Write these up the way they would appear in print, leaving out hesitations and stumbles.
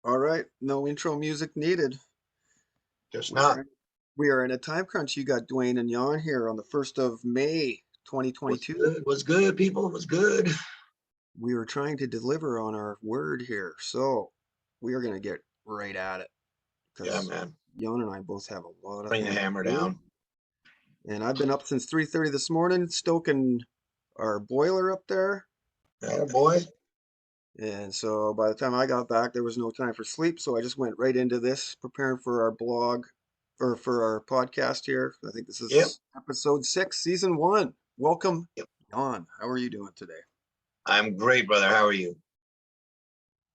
All right, no intro music needed. Just We not. are we are in a time crunch. You got Dwayne and Jan here on the 1st of May, What's 2022. good? What's good, people? What's good? We were trying to deliver on our word here, so we are going to get right at it Yeah, because man. Jan and I both have a lot of Bring the things hammer to do. down. And I've been up since 3:30 this morning, stoking our boiler up there. Yeah, boy. And so by the time I got back, there was no time for sleep. So I just went right into this, preparing for our blog or for our podcast here. I think this Yep. is episode 6, season 1. Welcome, Yep. Jan. How are you doing today? I'm great, brother. How are you?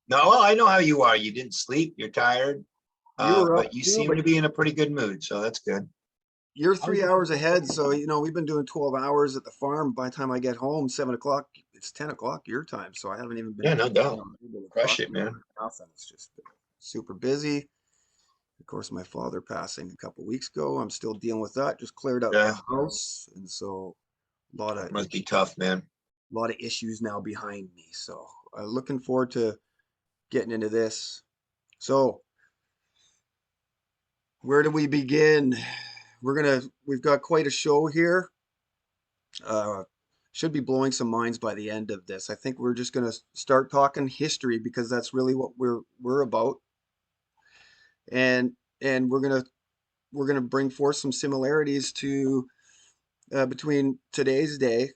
No, I'm, well, I know how you are. You didn't sleep. You're tired. you were up But you too, seem but to be in a pretty good mood, so that's good. you're I was 3 hours ahead. So, we've been doing 12 hours at the farm. By the time I get home, 7 o'clock, it's 10 o'clock your time. So I haven't even been Yeah, able no to, doubt. Crush talk it, to you man. about nothing. It's just been super busy. Of course, my father passing a couple weeks ago. I'm still dealing with that. Just cleared out Yeah, the house, and so a lot of must be tough, man. issues now behind me. So looking forward to getting into this. So where do we begin? We've got quite a show here. Uh, should be blowing some minds by the end of this. I think we're just gonna start talking history because that's really what we're about, and we're gonna bring forth some similarities to between today's day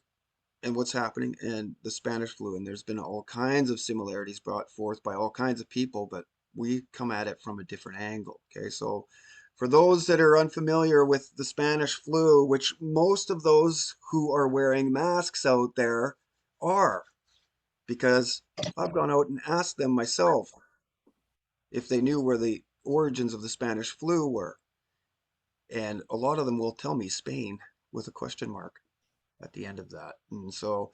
and what's happening and the Spanish flu. And there's been all kinds of similarities brought forth by all kinds of people, but we come at it from a different angle. Okay, so for those that are unfamiliar with the Spanish flu, which most of those who are wearing masks out there are, because I've gone out and asked them myself if they knew where the origins of the Spanish flu were. And a lot of them will tell me Spain with a question mark at the end of that. And so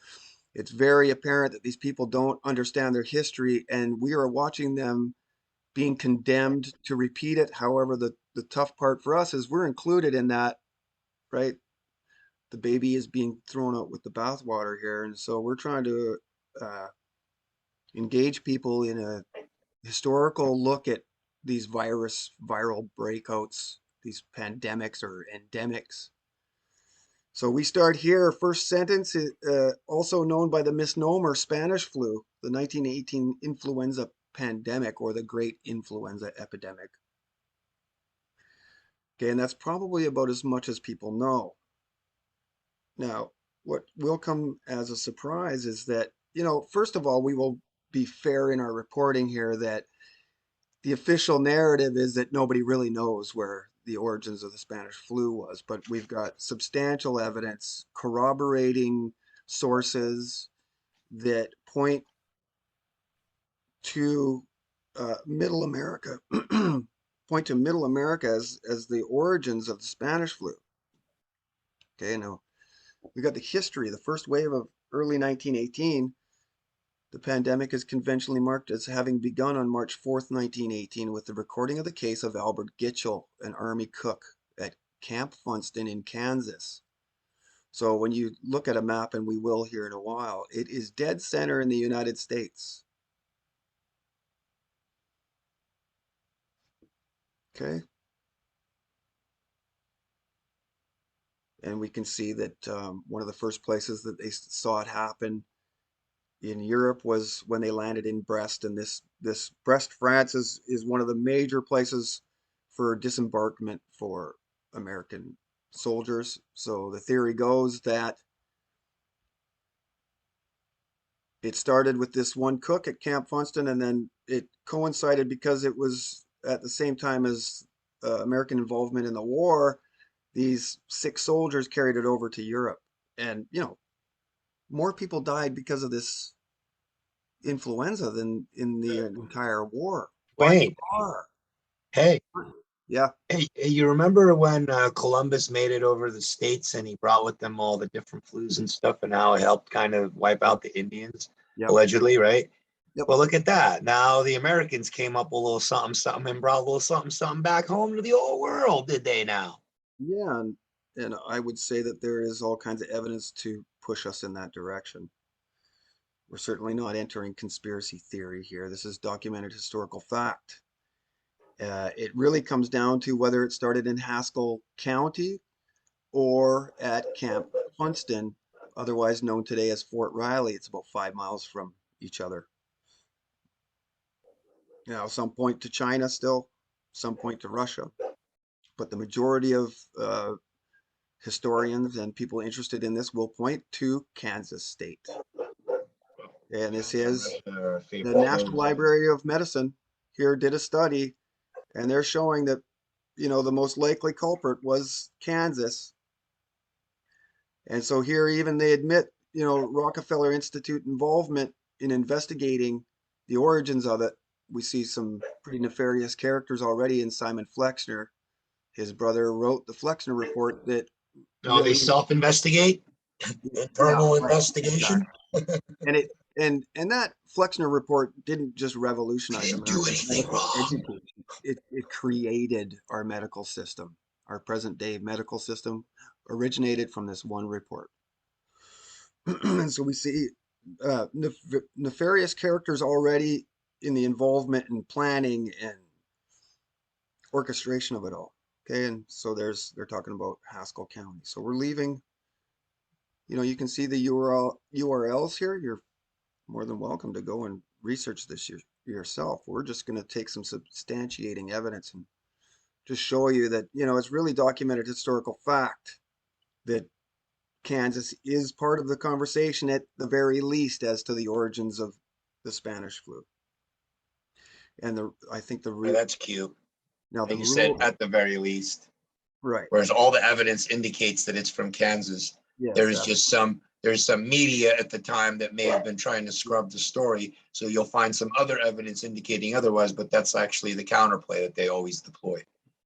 it's very apparent that these people don't understand their history, and we are watching them being condemned to repeat it. However, the tough part for us is we're included in that, right? The baby is being thrown out with the bathwater here. And so we're trying to uh, engage people in a historical look at these viral breakouts, these pandemics or endemics. So we start here. First sentence, also known by the misnomer Spanish flu, the 1918 influenza pandemic or the Great Influenza Epidemic. Okay, and that's probably about as much as people know. Now, what will come as a surprise is that, first of all, we will be fair in our reporting here that the official narrative is that nobody really knows where the origins of the Spanish flu was, but we've got substantial evidence corroborating sources that point to Middle America, point to Middle America as the origins of the Spanish flu. Okay, now we got the history. The first wave of early 1918, the pandemic is conventionally marked as having begun on March 4th, 1918, with the recording of the case of Albert Gitchell, an Army cook at Camp Funston in Kansas. So when you look at a map, and we will here in a while, it is dead center in the United States. Okay. And we can see that one of the first places that they saw it happen in Europe was when they landed in Brest, and this Brest, France is one of the major places for disembarkment for American soldiers. So the theory goes that it started with this one cook at Camp Funston, and then it coincided because it was at the same time as American involvement in the war. These sick soldiers carried it over to Europe, and more people died because of this influenza than in the entire war, by Wayne, far. hey, Yeah, hey, you remember when Columbus made it over the states and he brought with them all the different flus and stuff, and how it helped kind of wipe yep, out the Indians, yep, allegedly, right? yep. Well, look at that. Now the Americans came up with a little something, something, and brought a little something, something back home to the old world, did they now? Yeah, and I would say that there is all kinds of evidence to push us in that direction. We're certainly not entering conspiracy theory here. This is documented historical fact. It really comes down to whether it started in Haskell County or at Camp Funston, otherwise known today as Fort Riley. It's about 5 miles from each other. Now, some point to China still, some point to Russia, but the majority of historians and people interested in this will point to Kansas State. And this County and is Russia are the favorite National foes. Library of Medicine here did a study, and they're showing that, the most likely culprit was Kansas. And so here even they admit, Rockefeller Institute involvement in investigating the origins of it. We see some pretty nefarious characters already in Simon Flexner. His brother wrote the Flexner report that No, they really, self-investigate. yeah, Internal right, investigation. exactly. And it and that Flexner report didn't just They revolutionize didn't do America's anything medical wrong. education. It created our medical system. Our present day medical system originated from this one report. And so we see nefarious characters already in the involvement and planning and orchestration of it all. Okay, and so they're talking about Haskell County. So we're leaving. You can see the URLs here. You're more than welcome to go and research this yourself. We're just going to take some substantiating evidence and just show you that, it's really documented historical fact that Kansas is part of the conversation at the very least as to the origins of the Spanish flu. And I think Yeah, that's cute. now the And you said rule, at the very least, right. whereas all the evidence indicates that it's from Kansas. Yes, There's some media at the time that may have been trying to scrub the story. So you'll find some other evidence indicating otherwise, but that's actually the counterplay that they always deploy.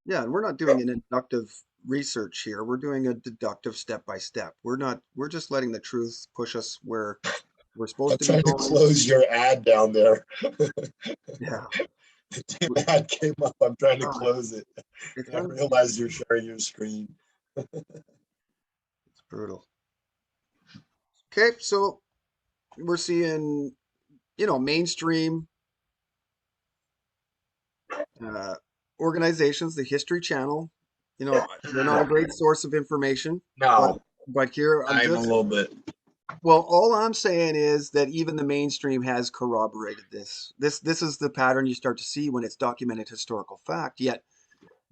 yeah. And we're not doing an inductive research here. We're doing a deductive step by step. We're just letting the truth push us where we're supposed I'm to be trying to going. close your ad down there. Yeah. The ad came up. I'm trying to Oh, close it. it's I un, realize you're sharing your screen. it's brutal. Okay, so we're seeing, mainstream uh, organizations, the History Channel. They're not a great source of information, but No, here I'm not even a just little bit. well, all I'm saying is that even the mainstream has corroborated this. This is the pattern you start to see when it's documented historical fact. Yet,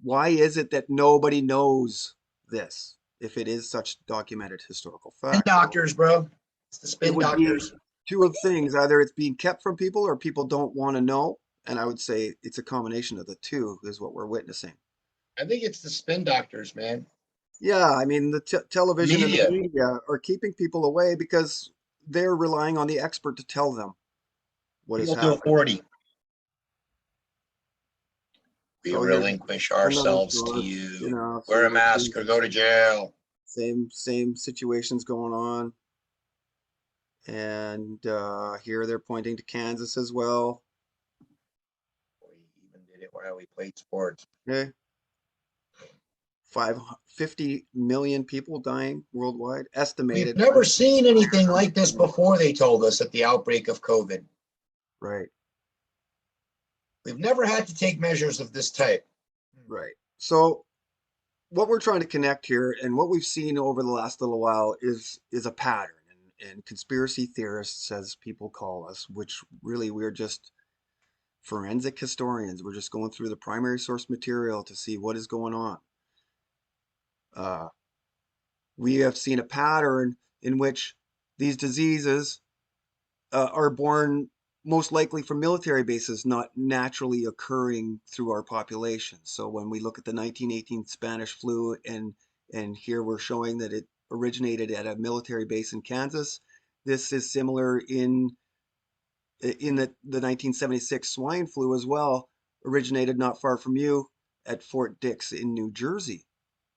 why is it that nobody knows this if it is such documented historical Spin fact? Well, doctors, bro. It's the it spin would be doctors. two of things. Either it's being kept from people or people don't want to know. And I would say it's a combination of the two is what we're witnessing. I think it's the spin doctors, man. Yeah, I mean, the The television and the media. media are keeping people away because they're relying on the expert to tell them what is Appeal to happening. authority. We So here's relinquish another ourselves to shot, you. see Wear a what mask or go to jail. same situations going on. And here they're pointing to Kansas as well. We even did it while we played sports. Okay. 50 million people dying worldwide, We've estimated. never seen anything like this before, they told us at the outbreak of COVID. Right, We've never had to take measures of this type. right. So what we're trying to connect here and what we've seen over the last little while is a pattern. And conspiracy theorists, as people call us, which really we're just forensic historians. We're just going through the primary source material to see what is going on. Uh, we have seen a pattern in which these diseases are born most likely from military bases, not naturally occurring through our population. So when we look at the 1918 Spanish flu, and here we're showing that it originated at a military base in Kansas, this is similar in the 1976 swine flu as well, originated not far from you at Fort Dix in New Jersey.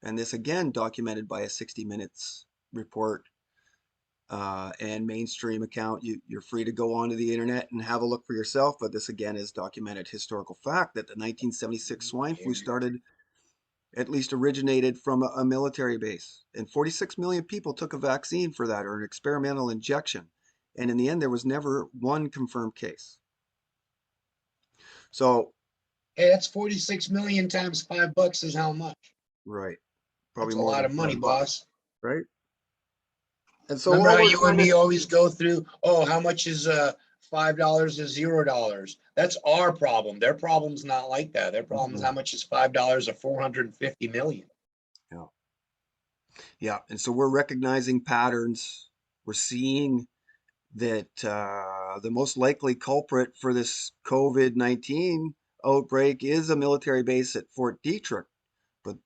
And this again documented by a 60 Minutes report and mainstream account. You're free to go onto the internet and have a look for yourself, but this again is documented historical fact that the 1976 swine flu started, at least originated from a military base. And 46 million people took a vaccine for that or an experimental injection. And in the end, there was never one confirmed case. So, Hey, that's 46 million times $5 is how much? right, That's probably a more lot than of money, $5, boss. right? And so Remember all how we're you and trying to, me always go through, oh, how much is $5 is $0? That's our problem. Their problem's not like that. Their problem is how much is $5 or 450 million. yeah, yeah. And so we're recognizing patterns. We're seeing that the most likely culprit for this COVID-19 outbreak is a military base at Fort Detrick. But,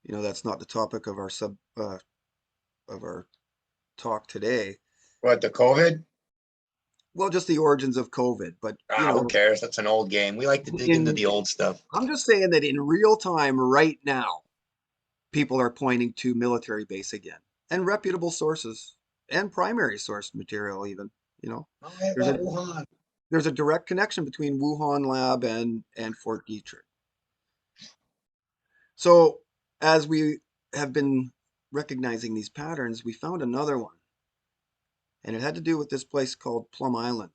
that's not the topic of our talk today. What, the COVID? Well, just the origins of COVID. But, Ah, who cares? That's an old game. We like to dig into in the old stuff. I'm just saying that in real time right now, people are pointing to military base again and reputable sources and primary source material even, you know. Oh, hey, There's a about Wuhan. there's a direct connection between Wuhan lab and Fort Detrick. So as we have been recognizing these patterns, we found another one, and it had to do with this place called Plum Island,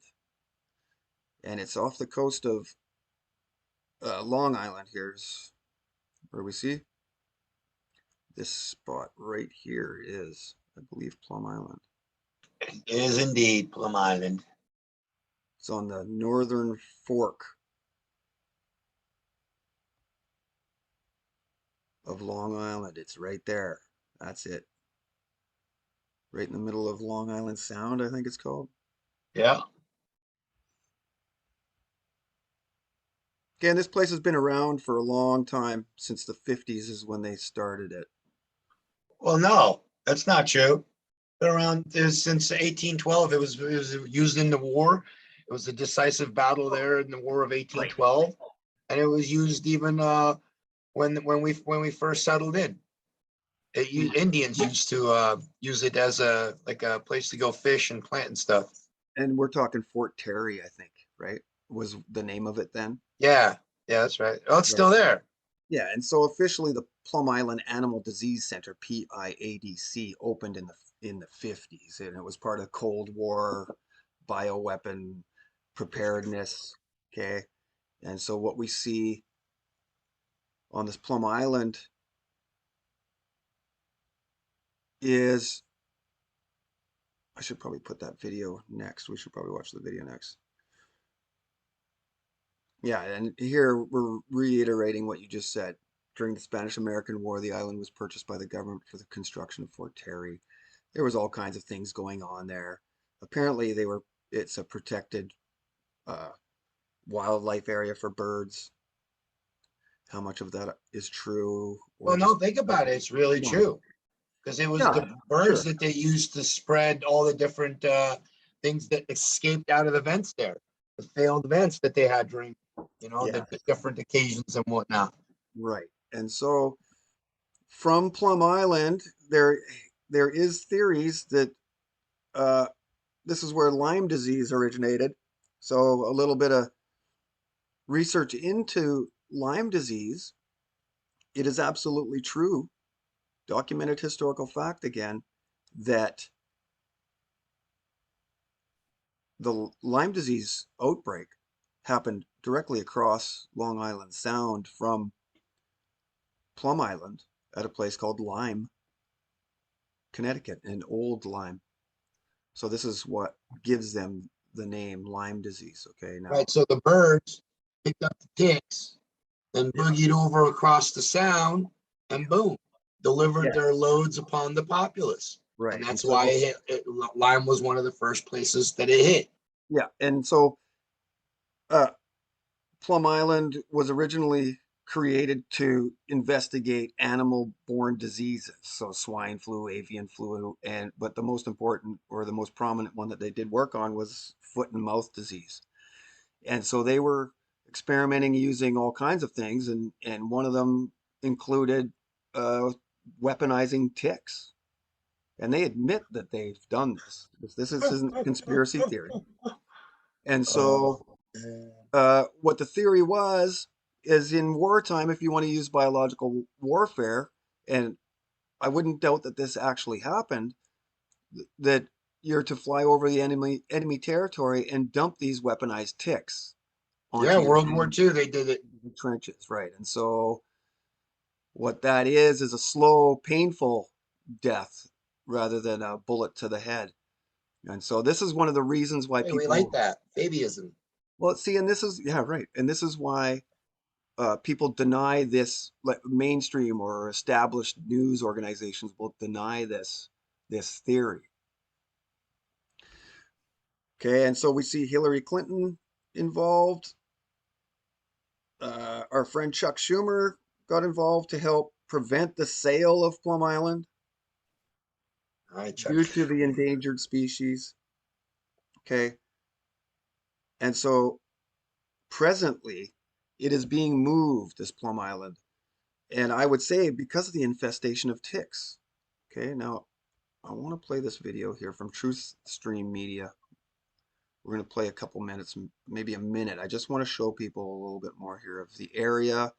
and it's off the coast of Long Island. Here's where we see this spot right here is, I believe, Plum Island. It is indeed Plum Island. It's on the northern fork of Long Island. It's right there. That's it. Right in the middle of Long Island Sound, I think it's called. Yeah. Again, this place has been around for a long time. Since the 50s is when they started it. Well, no, that's not true. Been around since 1812. It was used in the war. It was a decisive battle there in the War of Right. 1812, and it was used even when we first settled in. Indians used to use it as a place to go fish and plant and stuff. And we're talking Fort Terry, I think, right? Was the name of it then? Yeah, yeah, that's right. Oh, it's Right. still there. Yeah, and so officially the Plum Island Animal Disease Center, PIADC, opened in the 50s, and it was part of Cold War bioweapon preparedness. Okay. And so what we see on this Plum Island is, I should probably put that video next. We should probably watch the video next. Yeah, and here we're reiterating what you just said. During the Spanish-American War, the island was purchased by the government for the construction of Fort Terry. There was all kinds of things going on there. Apparently, it's a protected uh, wildlife area for birds. How much of that is true or Well, no, just think about it. It's really come on? true because it was Yeah, the birds sure. that they used to spread all the different things that escaped out of the vents there, the failed vents that they had during, Yeah, the different occasions and whatnot. right. And so from Plum Island, there is theories that uh, this is where Lyme disease originated. So a little bit of research into Lyme disease. It is absolutely true, documented historical fact again, that the Lyme disease outbreak happened directly across Long Island Sound from Plum Island at a place called Lyme, Connecticut, an old Lyme. So this is what gives them the name Lyme disease. Okay, now, Right. So the birds picked up the ticks and yeah, boogied over across the sound and boom, delivered yeah, their loads upon the populace. And right. And that's why so, Lyme was one of the first places that it hit. yeah, and so uh, Plum Island was originally created to investigate animal-borne diseases, so swine flu, avian flu, and but the most important or the most prominent one that they did work on was foot and mouth disease. And so they were experimenting using all kinds of things, and one of them included uh, weaponizing ticks. And they admit that they've done this. This isn't conspiracy theory. And so Oh, man. what the theory was is in wartime, if you want to use biological warfare, and I wouldn't doubt that this actually happened, that you're to fly over the enemy territory and dump these weaponized ticks Yeah, onto your World War II, they did it. trenches, right? And so what that is a slow, painful death rather than a bullet to the head. And so this is one of the reasons why Hey, we like people, that. Babyism. well, see, and this is, yeah, right. And this is why people deny this, like mainstream or established news organizations will deny this theory. Okay, and so we see Hillary Clinton involved. Our friend Chuck Schumer got involved to help prevent the sale of Plum Island All right, due Chuck. to the endangered species. Okay, and so presently it is being moved, this Plum Island, and I would say because of the infestation of ticks. Okay, now I want to play this video here from Truth Stream Media. We're going to play a couple minutes, maybe a minute. I just want to show people a little bit more here of the area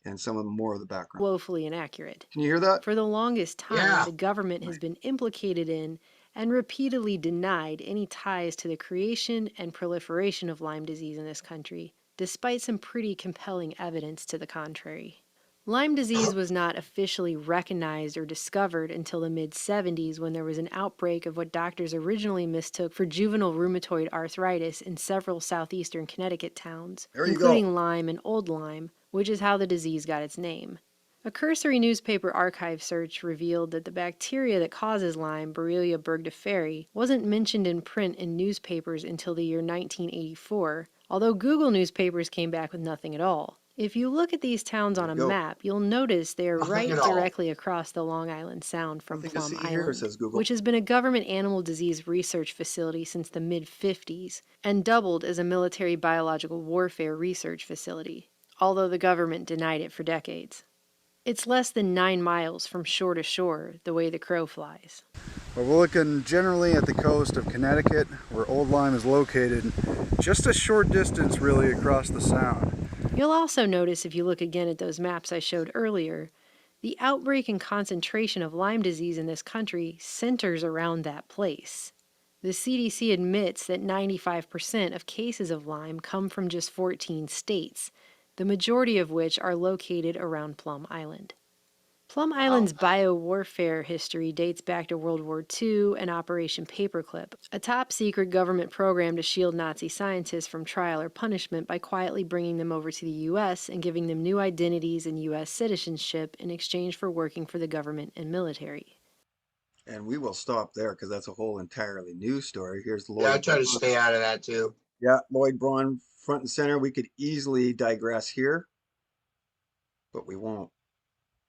and some of more of the background. Woefully inaccurate. Can you hear that? For the longest time, Yeah. the government Right. has been implicated in and repeatedly denied any ties to the creation and proliferation of Lyme disease in this country, despite some pretty compelling evidence to the contrary. Lyme disease was not officially recognized or discovered until the mid-70s when there was an outbreak of what doctors originally mistook for juvenile rheumatoid arthritis in several southeastern Connecticut towns, There you go. including Lyme and Old Lyme, which is how the disease got its name. A cursory newspaper archive search revealed that the bacteria that causes Lyme, Borrelia burgdorferi, wasn't mentioned in print in newspapers until the year 1984, although Google newspapers came back with nothing at all. If you look at these towns There on you a go. map, you'll notice they are Nothing right at all. directly across the Long Island Sound from Nothing to Plum see here, Island, says Google. which has been a government animal disease research facility since the mid-50s and doubled as a military biological warfare research facility, although the government denied it for decades. It's less than 9 miles from shore to shore, the way the crow flies. But we're looking generally at the coast of Connecticut, where Old Lyme is located, just a short distance really across the Sound. You'll also notice if you look again at those maps I showed earlier, the outbreak and concentration of Lyme disease in this country centers around that place. The CDC admits that 95% of cases of Lyme come from just 14 states, the majority of which are located around Plum Island. Plum Wow. Island's biowarfare history dates back to World War II and Operation Paperclip, a top-secret government program to shield Nazi scientists from trial or punishment by quietly bringing them over to the U.S. and giving them new identities and U.S. citizenship in exchange for working for the government and military. And we will stop there because that's a whole entirely new story. Here's Yeah, I Lloyd try to Braun. stay out of that too. Yeah, Lloyd Braun front and center. We could easily digress here, but we won't.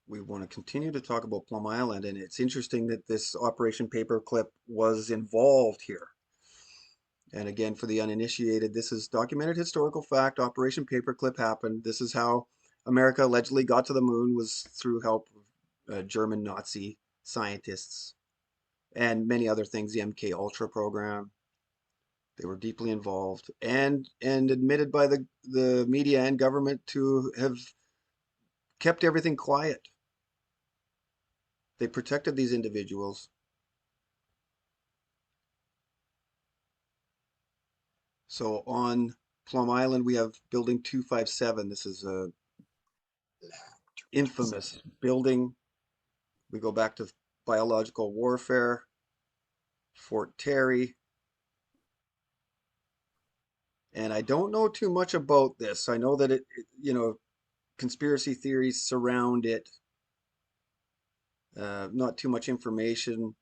We want to continue to talk about Plum Island, and it's interesting that this Operation Paperclip was involved here. And again, for the uninitiated, this is documented historical fact. Operation Paperclip happened. This is how America allegedly got to the moon, was through help of German Nazi scientists and many other things, the MK Ultra program. They were deeply involved and admitted by the media and government to have kept everything quiet. They protected these individuals. So on Plum Island, we have building 257. This is a infamous building. We go back to biological warfare, Fort Terry. And I don't know too much about this. I know that conspiracy theories surround it. Not too much information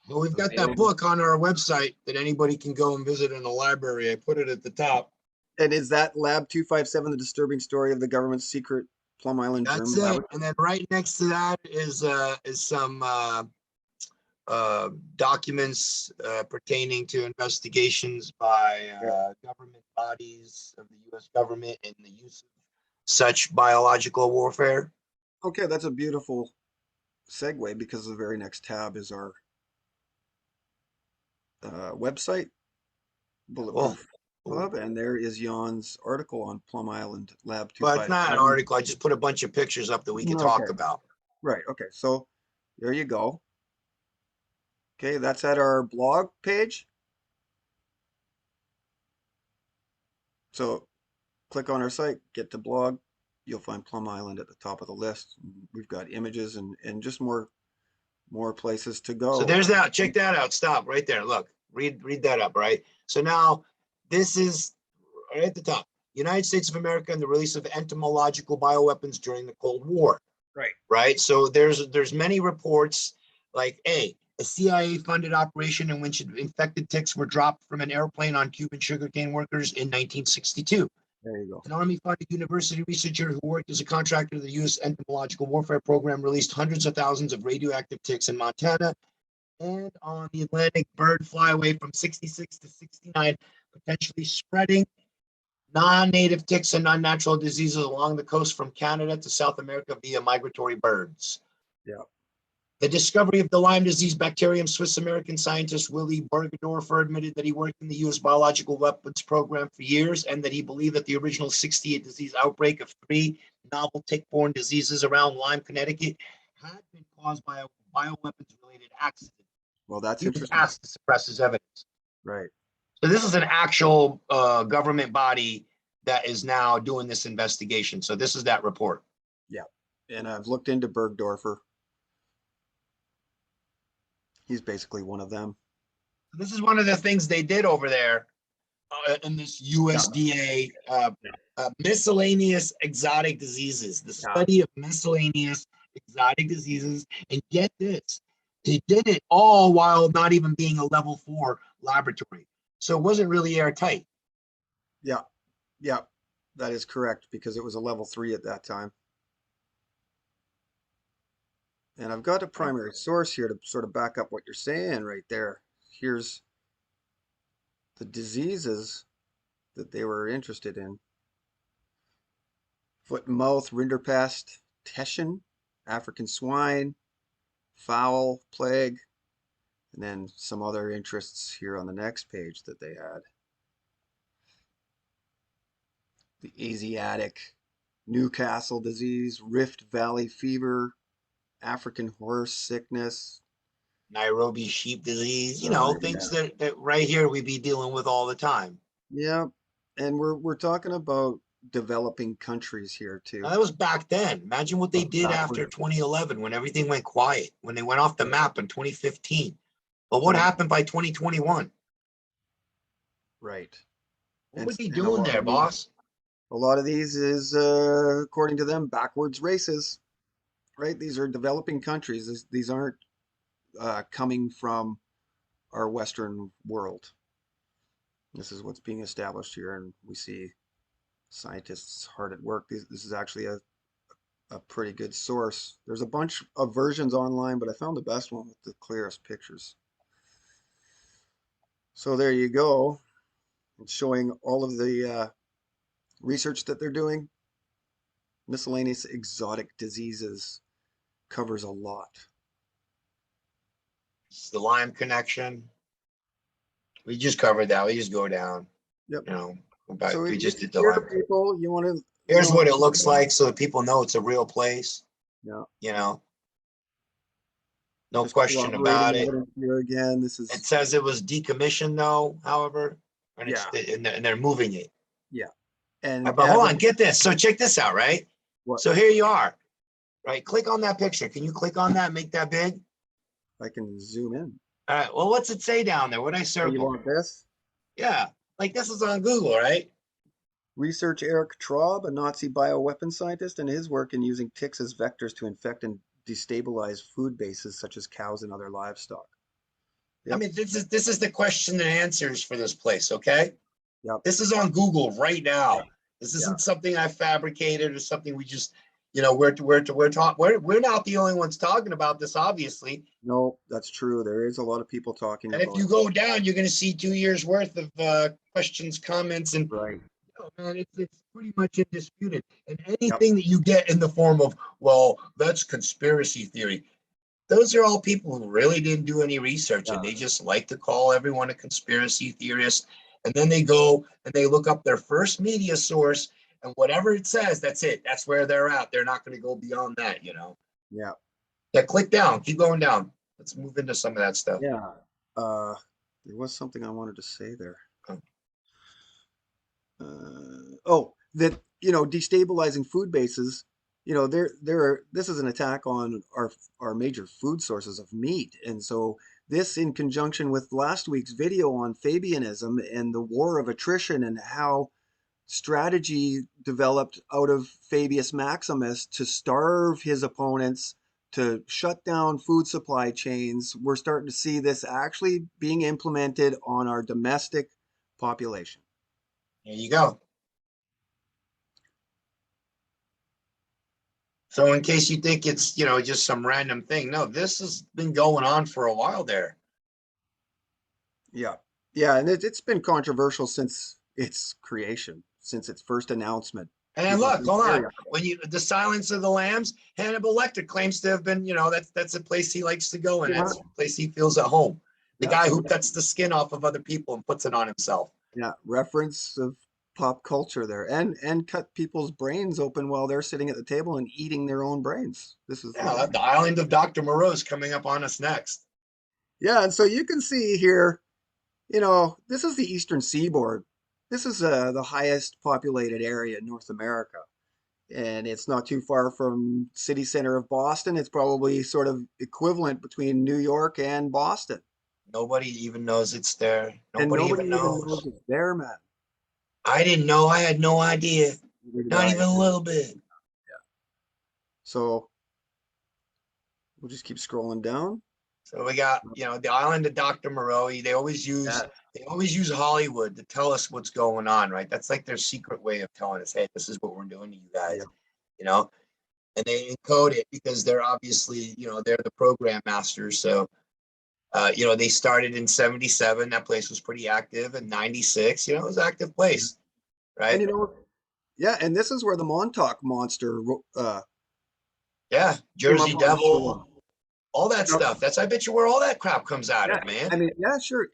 Well, we've got that available. book on our website that anybody can go and visit in the library. I put it at the top. And is that Lab 257 the disturbing story of the government's secret Plum Island That's German it. laboratory? And then right next to that is some documents pertaining to investigations by Yeah. government bodies of the U.S. government and the use of such biological warfare. Okay, that's a beautiful segue because the very next tab is our website, Oh, Bulletproof Hub, and there is Jan's article on Plum Island Lab but it's not an 257. article. I just put a bunch of pictures up that we could Okay, talk about. right. Okay, so there you go. Okay, that's at our blog page. So click on our site, get to blog. You'll find Plum Island at the top of the list. We've got images and just more places to So go. there's that. Check that out. Stop right there. Look, read that up. Right. So now this is right at the top. United States of America and the release of entomological bioweapons during the Cold War. Right. Right. So there's many reports like a CIA-funded operation in which infected ticks were dropped from an airplane on Cuban sugarcane workers in 1962. There you go. An Army-funded university researcher who worked as a contractor to the U.S. entomological warfare program released hundreds of thousands of radioactive ticks in Montana and on the Atlantic bird flyway from 66 to 69, potentially spreading non-native ticks and unnatural diseases along the coast from Canada to South America via migratory birds. Yeah. The discovery of the Lyme disease bacterium, Swiss-American scientist Willy Bergedorfer admitted that he worked in the U.S. biological weapons program for years and that he believed that the original 68 disease outbreak of 3 novel tick-borne diseases around Lyme, Connecticut had been caused by a bioweapons-related accident. Well, that's He was interesting. asked to suppress his evidence. Right. So this is an actual government body that is now doing this investigation. So this is that report. Yeah. And I've looked into Bergdorfer. He's basically one of them. This is one of the things they did over there in this USDA miscellaneous exotic diseases, the study of miscellaneous exotic diseases. And get this, they did it all while not even being a level 4 laboratory. So it wasn't really airtight. Yeah. Yeah. That is correct because it was a level 3 at that time. And I've got a primary source here to sort of back up what you're saying right there. Here's the diseases that they were interested in. Foot and mouth, rinderpest, Teshin, African swine, fowl plague, and then some other interests here on the next page that they had. The Asiatic Newcastle disease, Rift Valley fever, African horse sickness, Nairobi sheep disease, things yeah. that right here we be dealing with all the time. Yeah, and we're talking about developing countries here too. Now, that was back then. Imagine what they did after 2011 when everything went quiet, when they went off the map in 2015. But what happened by 2021? Right. What were they doing there, boss? A lot of these is, according to them, backwards races. Right? These are developing countries. These aren't coming from our Western world. This is what's being established here, and we see scientists hard at work. This is actually a pretty good source. There's a bunch of versions online, but I found the best one with the clearest pictures. So there you go. It's showing all of the research that they're doing. Miscellaneous exotic diseases covers a lot. It's the Lyme connection. We just covered that. We just go down. Yep. So we just did the Lyme. Lyme. People, you want to. Here's what it looks like, so that people know it's a real place. Yeah. No question about it. Here again, this is. It says it was decommissioned, though. However, and they're moving it. Yeah. But hold on, get this. So check this out, right? What? So here you are, right? Click on that picture. Can you click on that? Make that big. I can zoom in. All right. Well, what's it say down there? What I circle? You want this? Yeah, like this is on Google, right? Research Eric Traub, a Nazi bioweapon scientist, and his work in using ticks as vectors to infect and destabilize food bases such as cows and other livestock. Yep. I mean, this is the question and answers for this place, okay? Yep. This is on Google right now. Yep. This isn't something I fabricated or something we just, we're not the only ones talking about this, obviously. No, that's true. There is a lot of people talking and about it. And if you go down, you're going to see 2 years worth of questions, comments, and right. Man, it's pretty much undisputed. And anything that you get in the form of, well, that's conspiracy theory. Those are all people who really didn't do any research, and they just like to call everyone a conspiracy theorist. And then they go and they look up their first media source, and whatever it says, that's it. That's where they're at. They're not going to go beyond that, Yeah. Yeah, click down. Keep going down. let's move into some of that stuff. Yeah. There was something I wanted to say there. That, destabilizing food bases, this is an attack on our major food sources of meat. And so this, in conjunction with last week's video on Fabianism and the war of attrition and how strategy developed out of Fabius Maximus to starve his opponents, to shut down food supply chains. We're starting to see this actually being implemented on our domestic population. There you go. So in case you think it's, just some random thing, no, this has been going on for a while there. Yeah. Yeah. And it's been controversial since its creation, since its first announcement. And look, hold on. When the Silence of the Lambs, Hannibal Lecter claims to have been, that's a place he likes to go, and that's a place he feels at home. The guy who cuts the skin off of other people and puts it on himself. Yeah, reference of pop culture there, and cut people's brains open while they're sitting at the table and eating their own brains. This is the island of Dr. Moreau is coming up on us next. Yeah, and so you can see here, this is the Eastern Seaboard. This is the highest populated area in North America. And it's not too far from city center of Boston. It's probably sort of equivalent between New York and Boston. Nobody even knows it's there. Nobody even knows it's there, man. I didn't know. I had no idea. Not even a little bit. Yeah. So we'll just keep scrolling down. So we got, the island of Dr. Moreau. They always use Hollywood to tell us what's going on, right? That's like their secret way of telling us, hey, this is what we're doing to you guys, and they encode it because they're obviously, they're the program masters. So, they started in 77. That place was pretty active. In 96, it was an active place, right? And, and this is where the Montauk Monster, Jersey Devil, all that stuff. That's, I bet you, where all that crap comes out of, man. I mean, yeah, sure.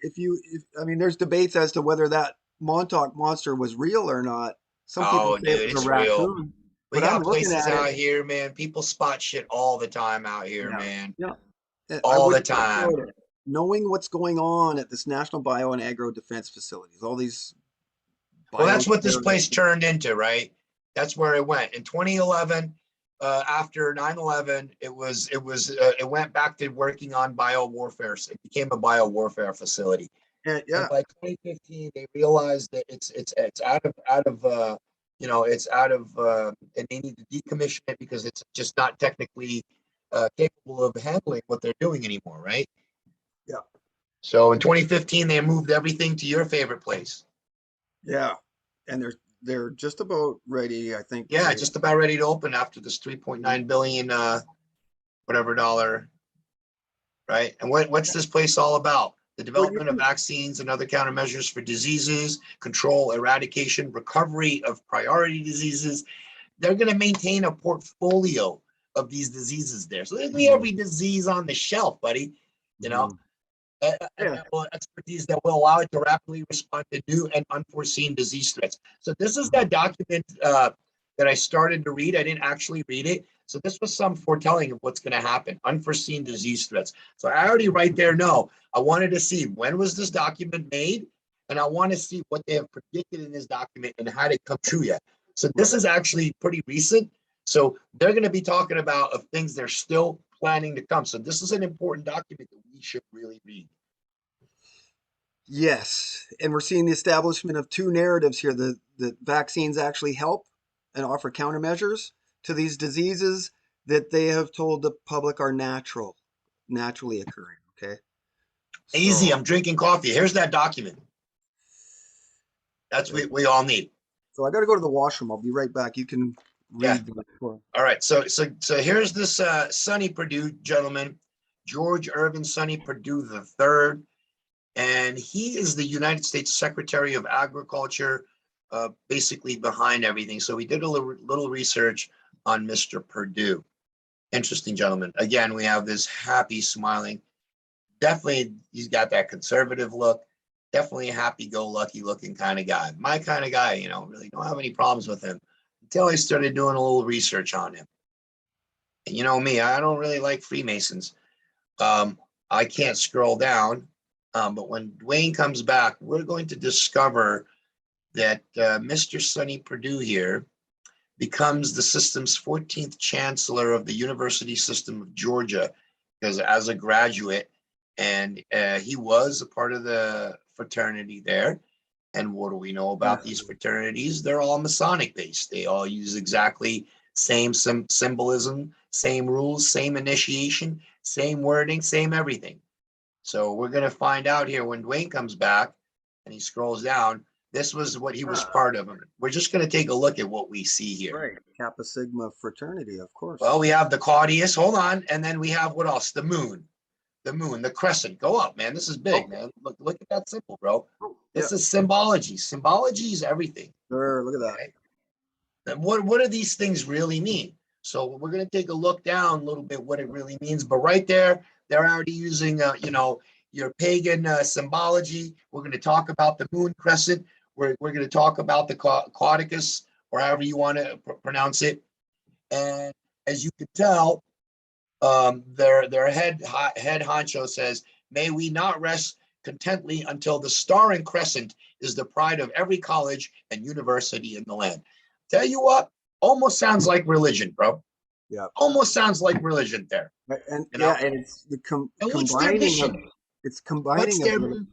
There's debates as to whether that Montauk Monster was real or not. Some people say it was a raccoon. We got places out here, man. People spot shit all the time out here, man. Yeah. All the time. Knowing what's going on at this National Bio and Agro Defense Facilities, all these. Well, that's what this place turned into, right? That's where it went. In 2011, after 9/11, it went back to working on biowarfare. It became a biowarfare facility. Yeah. And by 2015, they realized that it's out of and they need to decommission it because it's just not technically capable of handling what they're doing anymore, right? Yeah. So in 2015, they moved everything to your favorite place. Yeah, and they're just about ready, I think. Yeah, just about ready to open after this 3.9 billion whatever dollar, right? And what's this place all about? The development of vaccines and other countermeasures for diseases, control, eradication, recovery of priority diseases. They're going to maintain a portfolio of these diseases there. So there's every disease on the shelf, buddy. Expertise that will allow it to rapidly respond to new and unforeseen disease threats. So this is that document that I started to read. I didn't actually read it. So this was some foretelling of what's going to happen, unforeseen disease threats. So I already right there know. I wanted to see when was this document made, and I want to see what they have predicted in this document and how it come true yet. So this is actually pretty recent. So they're going to be talking about of things they're still planning to come. So this is an important document that we should really read. Yes, and we're seeing the establishment of two narratives here. The vaccines actually help and offer countermeasures to these diseases that they have told the public are naturally occurring. Okay. Easy. I'm drinking coffee. Here's that document. That's what we all need. So I got to go to the washroom. I'll be right back. You can read. All right. So here's this Sonny Perdue gentleman, George Irvin Sonny Perdue III. And he is the United States Secretary of Agriculture, basically behind everything. So we did a little research on Mr. Perdue. Interesting gentleman. Again, we have this happy, smiling. Definitely, he's got that conservative look. Definitely a happy-go-lucky looking kind of guy. My kind of guy, really don't have any problems with him until I started doing a little research on him. And you know me, I don't really like Freemasons. I can't scroll down. But when Dwayne comes back, we're going to discover that Mr. Sonny Perdue here becomes the system's 14th chancellor of the University System of Georgia, because as a graduate, and he was a part of the fraternity there. And what do we know about these fraternities? They're all Masonic based. They all use exactly same symbolism, same rules, same initiation, same wording, same everything. So we're going to find out here when Dwayne comes back and he scrolls down. This was what he was part of. We're just going to take a look at what we see here. Right. Kappa Sigma fraternity, of course. Well, we have the Claudius. Hold on. And then we have what else? The moon. The moon, the crescent. Go up, man. This is big, man. Look at that symbol, bro. This is symbology. Symbology is everything. Sure, look at that. Okay? And what do these things really mean? So we're going to take a look down a little bit what it really means. But right there, they're already using, your pagan symbology. We're going to talk about the moon crescent. We're going to talk about the Claudicus, or however you want to pronounce it. And as you can tell, their head honcho says, "May we not rest contently until the star and crescent is the pride of every college and university in the land." Tell you what, almost sounds like religion, bro. Yeah. Almost sounds like religion there. And You know? and it's the And what's their mission? it's combining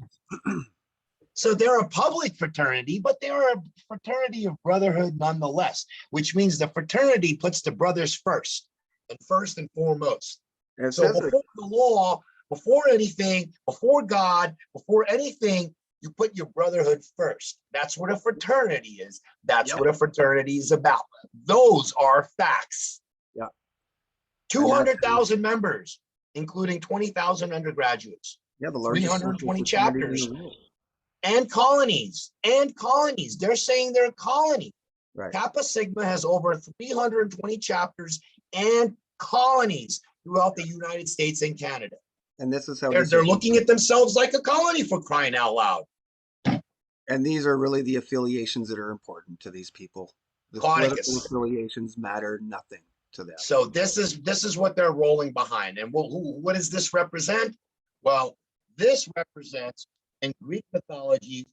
So they're a public fraternity, but they're a fraternity of brotherhood nonetheless, which means the fraternity puts the brothers first and foremost. and it So says before the law, before anything, before God, before anything, you put your brotherhood first. That's what a fraternity is. That's what a fraternity is about. Those are facts. Yeah. 200,000 members, including 20,000 undergraduates. the largest 320 social fraternity chapters. in the world. And colonies. They're saying they're a colony. Right. Kappa Sigma has over 320 chapters and colonies throughout the United States and Canada. And this is how They're looking at themselves like a colony, for crying out loud. And these are really the affiliations that are important to these people. The political affiliations matter nothing to them. So this is what they're rolling behind. And what does this represent? Well, this represents, in Greek mythology,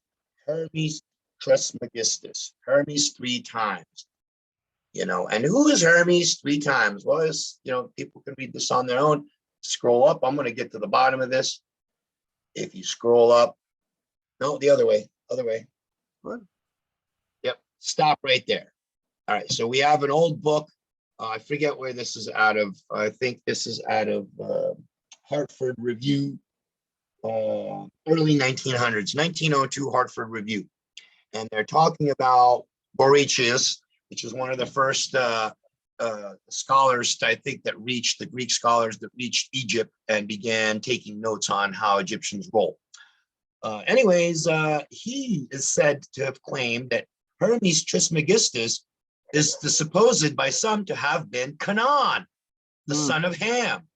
Hermes Trismegistus. Hermes 3 times. And who is Hermes 3 times? Well, people can read this on their own. Scroll up. I'm going to get to the bottom of this. If you scroll up, no, the other way. What? Yep. Stop right there. All right. So we have an old book. I forget where this is out of. I think this is out of Hartford Review, early 1900s, 1902 Hartford Review. And they're talking about Boreachius, which is one of the first scholars, I think, the Greek scholars that reached Egypt and began taking notes on how Egyptians roll. He is said to have claimed that Hermes Trismegistus is supposed by some to have been Canaan, the son of Ham.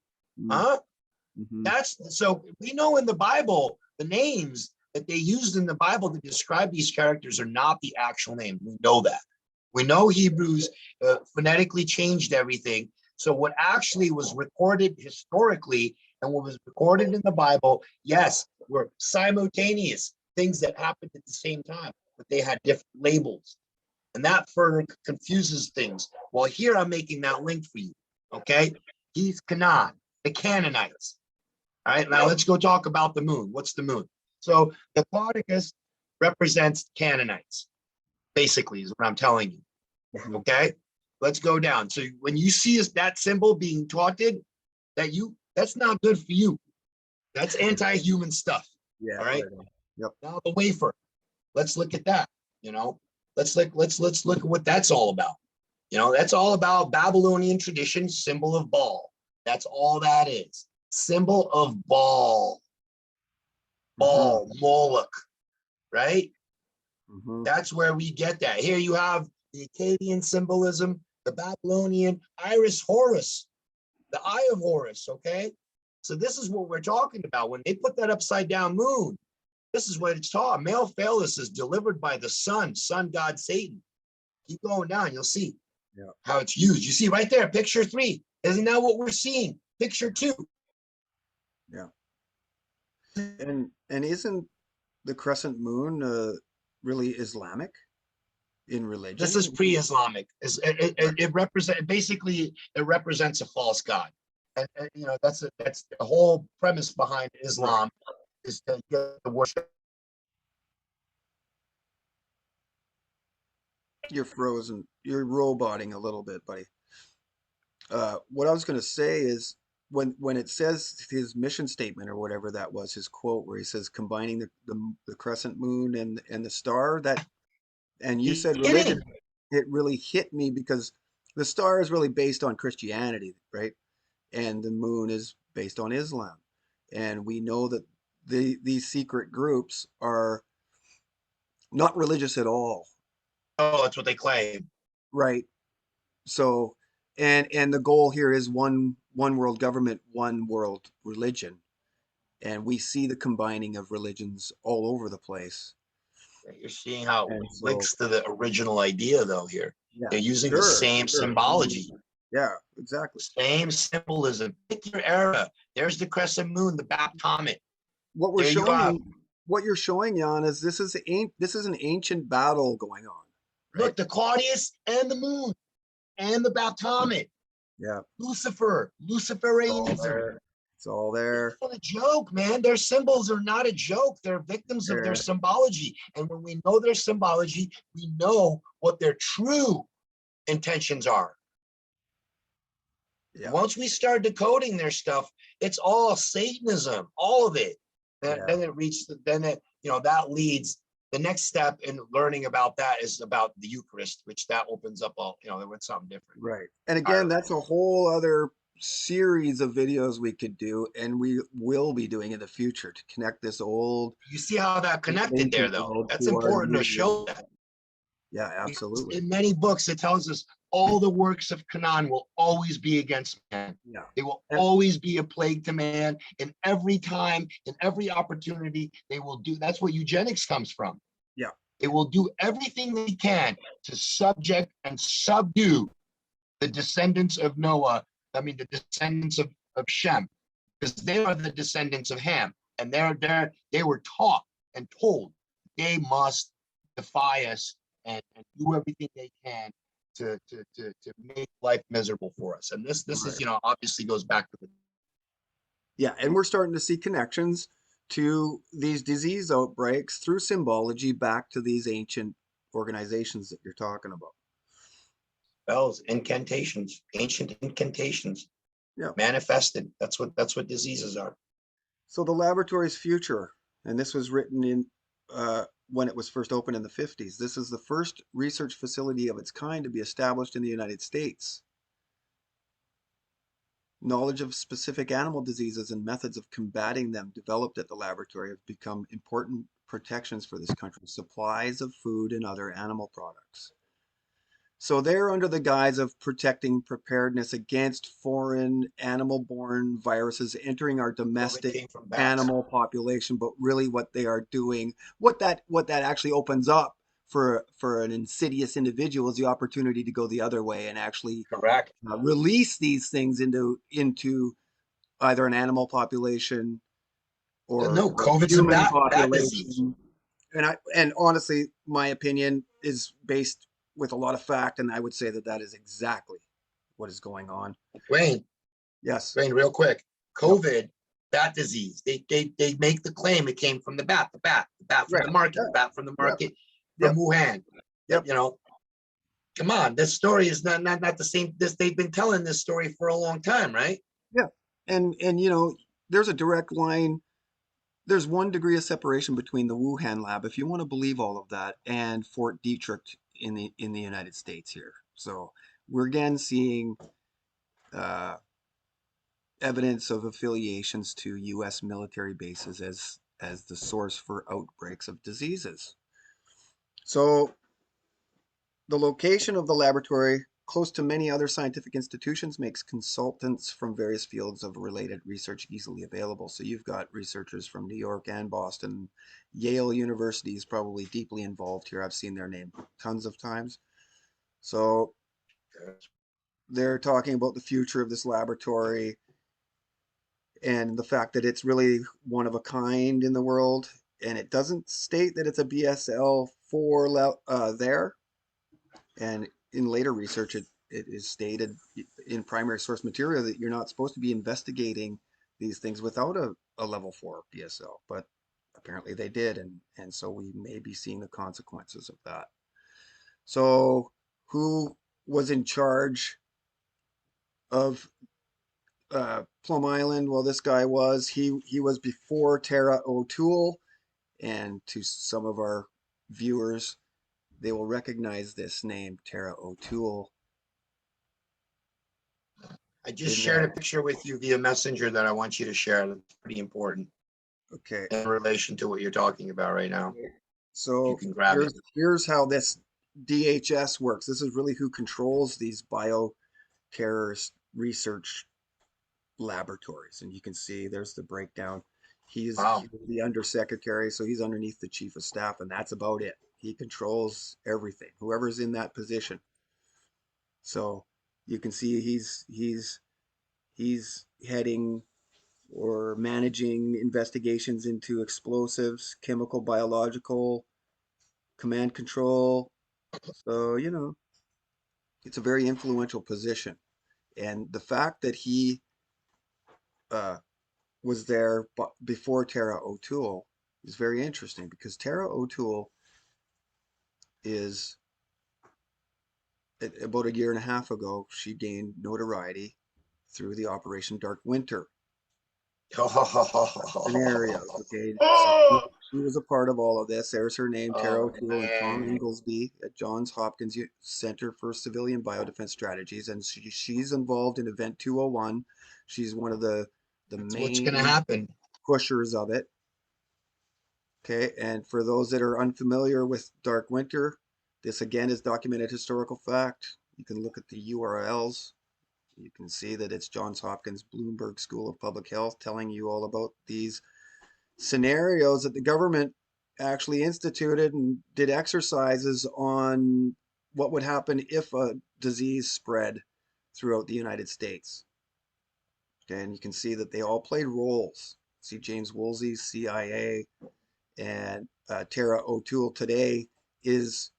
So we know in the Bible, the names that they used in the Bible to describe these characters are not the actual name. We know that. We know Hebrews phonetically changed everything. So what actually was recorded historically and what was recorded in the Bible, yes, were simultaneous things that happened at the same time, but they had different labels. And that further confuses things. Well, here I'm making that link for you, okay? He's Canaan, the Canaanites. All right, now let's go talk about the moon. What's the moon? So the Claudicus represents Canaanites, basically, is what I'm telling you, okay? Let's go down. So when you see that symbol being taunted, that's not good for you. That's anti-human stuff. Yeah. All right. Yep. Now the wafer. Let's look at that. Let's look at what that's all about. That's all about Babylonian tradition, symbol of Baal. That's all that is. Symbol of Baal. Baal, Moloch, right? That's where we get that. Here you have the Akkadian symbolism, the Babylonian Iris Horus, the Eye of Horus, okay? So this is what we're talking about. When they put that upside down moon, this is what it's taught. Male phallus is delivered by the sun god Satan. Keep going down, you'll see how it's used. You see right there, picture 3. Isn't that what we're seeing? Picture 2. Yeah. And isn't the crescent moon really Islamic in This is religion? pre-Islamic. It represent basically it represents a false god, and you know that's the whole premise behind Right. Islam is to get the worship. You're frozen. You're roboting a little bit, buddy. What I was going to say is when it says his mission statement or whatever that was, his quote where he says combining the crescent moon and the star, that, and you You said religion, kidding? it really hit me because the star is really based on Christianity, right? And the moon is based on Islam. And we know that these secret groups are not religious at all, Oh, that's what they claim. right? So, and the goal here is one world government, one world religion, and we see the combining of religions all over the place. You're seeing how it And so, links to the original idea, though. Here, yeah, they're using the sure, same sure, symbology, yeah, exactly. same symbolism. Pick your era. There's the crescent moon, the Baptomet. What we're There you have. showing, what you're showing, Jan, is this is an ancient battle going on, right? Look, the Claudius and the moon and the Baptomet. Yeah, Lucifer, it's all Luciferianism. there. It's all This there. isn't a joke, man. Their symbols are not a joke. They're victims of their There. symbology. And when we know their symbology, we know what their true intentions are. Yeah, Once we start decoding their stuff, it's all Satanism, all of it. yeah, Then it reaches, then it, you know, that leads. The next step in learning about that is about the Eucharist, which that opens up all, you know, it's something different right. And again, entirely. that's a whole other series of videos we could do, and we will be doing in the future to connect this old You see how that connected there, ancient though? world That's to our important new to show world. that. Yeah, Because absolutely. in many books, it tells us all the works of Canaan will always be against man. Yeah. They will And always be a plague to man. And every time, in every opportunity, they will do. That's where eugenics comes from. yeah, They will do everything they can to subject and subdue the descendants of Noah. I mean, the descendants of Shem, because they are the descendants of Ham, and they were taught and told they must defy us and do everything they can to make life miserable for us. And this is, right. you know, obviously goes back to the Yeah, and we're starting to see connections to these disease outbreaks through symbology back to these ancient organizations that you're talking about. spells, incantations, ancient incantations Yeah. manifested. That's what diseases are. So the laboratory's future, and this was written in when it was first opened in the 50s. This is the first research facility of its kind to be established in the United States. Knowledge of specific animal diseases and methods of combating them developed at the laboratory have become important protections for this country's supplies of food and other animal products. So they're under the guise of protecting preparedness against foreign animal-borne viruses entering our COVID domestic came from bats. animal population, but really what they are doing, what that actually opens up for an insidious individual is the opportunity to go the other way and actually Correct. release these things into either an animal population No, or COVID's a human bat disease. population. And honestly, my opinion is based with a lot of fact, and I would say that that is exactly what is going on. Wayne, Yes. Wayne, real quick. Yep. COVID, bat disease. They make the claim it came from the bat from Right. the market, Yep. the bat from the Yep. market from Yep. Wuhan. Yep. You know, come on, this story is not the same. They've been telling this story for a long time, right? Yeah. And there's a direct line. There's 1 degree of separation between the Wuhan lab, if you want to believe all of that, and Fort Detrick in the United States here. So we're again seeing uh, evidence of affiliations to U.S. military bases as the source for outbreaks of diseases. So the location of the laboratory, close to many other scientific institutions, makes consultants from various fields of related research easily available. So you've got researchers from New York and Boston. Yale University is probably deeply involved here. I've seen their name tons of times. So they're talking about the future of this laboratory. and the fact that it's really one of a kind in the world. And it doesn't state that it's a BSL-4 there. And in later research, it is stated in primary source material that you're not supposed to be investigating these things without a level 4 BSL, but apparently they did, and so we may be seeing the consequences of that. So who was in charge of Plum Island? Well, this guy was. He was before Tara O'Toole, and to some of our viewers, they will recognize this name, Tara O'Toole. I just shared a picture with you via Messenger that I want you to share. That's pretty important. Okay. In relation to what you're talking about right now. So you can grab it. Here's how this DHS works. This is really who controls these bioterrorist research laboratories. And you can see there's the breakdown. He's the undersecretary, so he's underneath the chief of staff, and that's about it. He controls everything, whoever's in that position. So you can see he's heading or managing investigations into explosives, chemical, biological, command control. So, you know, it's a very influential position. And the fact that he was there before Tara O'Toole is very interesting, because Tara O'Toole is, about a year and a half ago, she gained notoriety through the Operation Dark Winter scenarios. Okay, so she was a part of all of this. There's her name, Tara O'Toole, and Tom Inglesby at Johns Hopkins Center for Civilian Biodefense Strategies, and she's involved in Event 201. She's one of the main what's going to happen pushers of it. Okay, and for those that are unfamiliar with Dark Winter, this again is documented historical fact. You can look at the URLs. You can see that it's Johns Hopkins Bloomberg School of Public Health telling you all about these scenarios that the government actually instituted and did exercises on what would happen if a disease spread throughout the United States. Okay, and you can see that they all played roles. See James Woolsey, CIA, and Tara O'Toole today is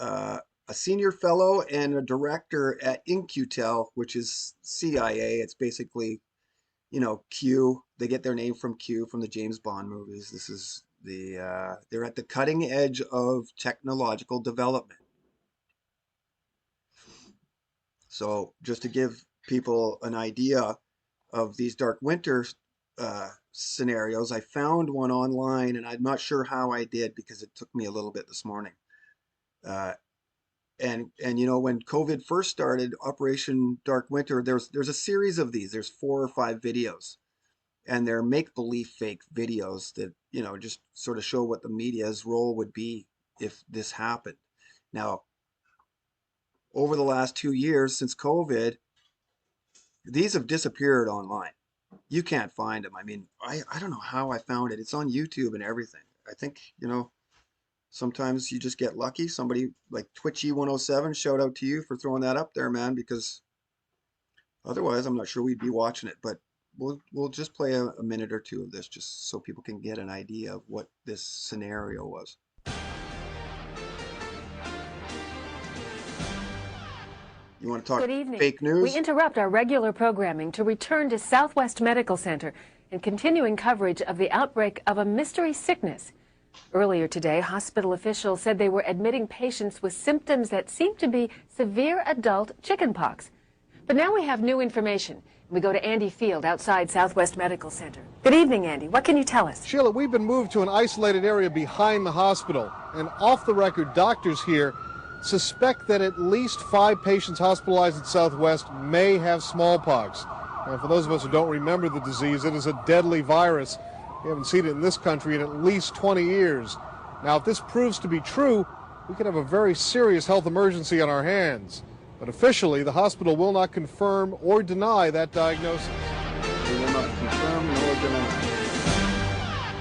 a senior fellow and a director at InQtel, which is CIA. It's basically, you know, Q. They get their name from Q, from the James Bond movies. This is they're at the cutting edge of technological development. So just to give people an idea of these Dark Winter scenarios, I found one online, and I'm not sure how I did because it took me a little bit this morning. And you know, when COVID first started, Operation Dark Winter, there's a series of these. There's 4 or 5 videos, and they're make-believe fake videos that, you know, just sort of show what the media's role would be if this happened. Now, over the last 2 years since COVID, these have disappeared online. You can't find them. I mean, I don't know how I found it. It's on YouTube and everything. I think, you know, sometimes you just get lucky. Somebody like Twitchy107, shout out to you for throwing that up there, man, because otherwise I'm not sure we'd be watching it. But we'll just play a minute or two of this just so people can get an idea of what this scenario was. You want to talk Good evening. fake news? We interrupt our regular programming to return to Southwest Medical Center and continuing coverage of the outbreak of a mystery sickness. Earlier today, hospital officials said they were admitting patients with symptoms that seem to be severe adult chickenpox. But now we have new information. We go to Andy Field outside Southwest Medical Center. Good evening, Andy. What can you tell us? Sheila, we've been moved to an isolated area behind the hospital. And off the record, doctors here suspect that at least 5 patients hospitalized at Southwest may have smallpox. Now, for those of us who don't remember the disease, it is a deadly virus. We haven't seen it in this country in at least 20 years. Now, if this proves to be true, we could have a very serious health emergency on our hands. But officially, the hospital will not confirm or deny that diagnosis. We will not confirm nor deny.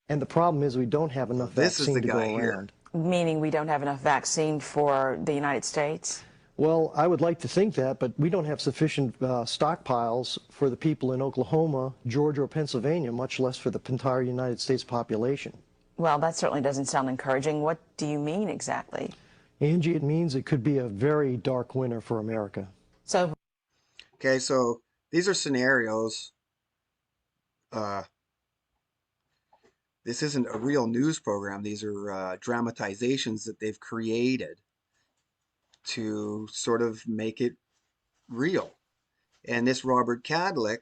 And the problem is we don't have enough This is vaccine the to go guy here. around. Meaning we don't have enough vaccine for the United States? Well, I would like to think that, but we don't have sufficient stockpiles for the people in Oklahoma, Georgia, or Pennsylvania, much less for the entire United States population. Well, that certainly doesn't sound encouraging. What do you mean exactly? Angie, it means it could be a very dark winter for America. So, Okay, so these are scenarios. This isn't a real news program. These are dramatizations that they've created to sort of make it real. And this Robert Cadlick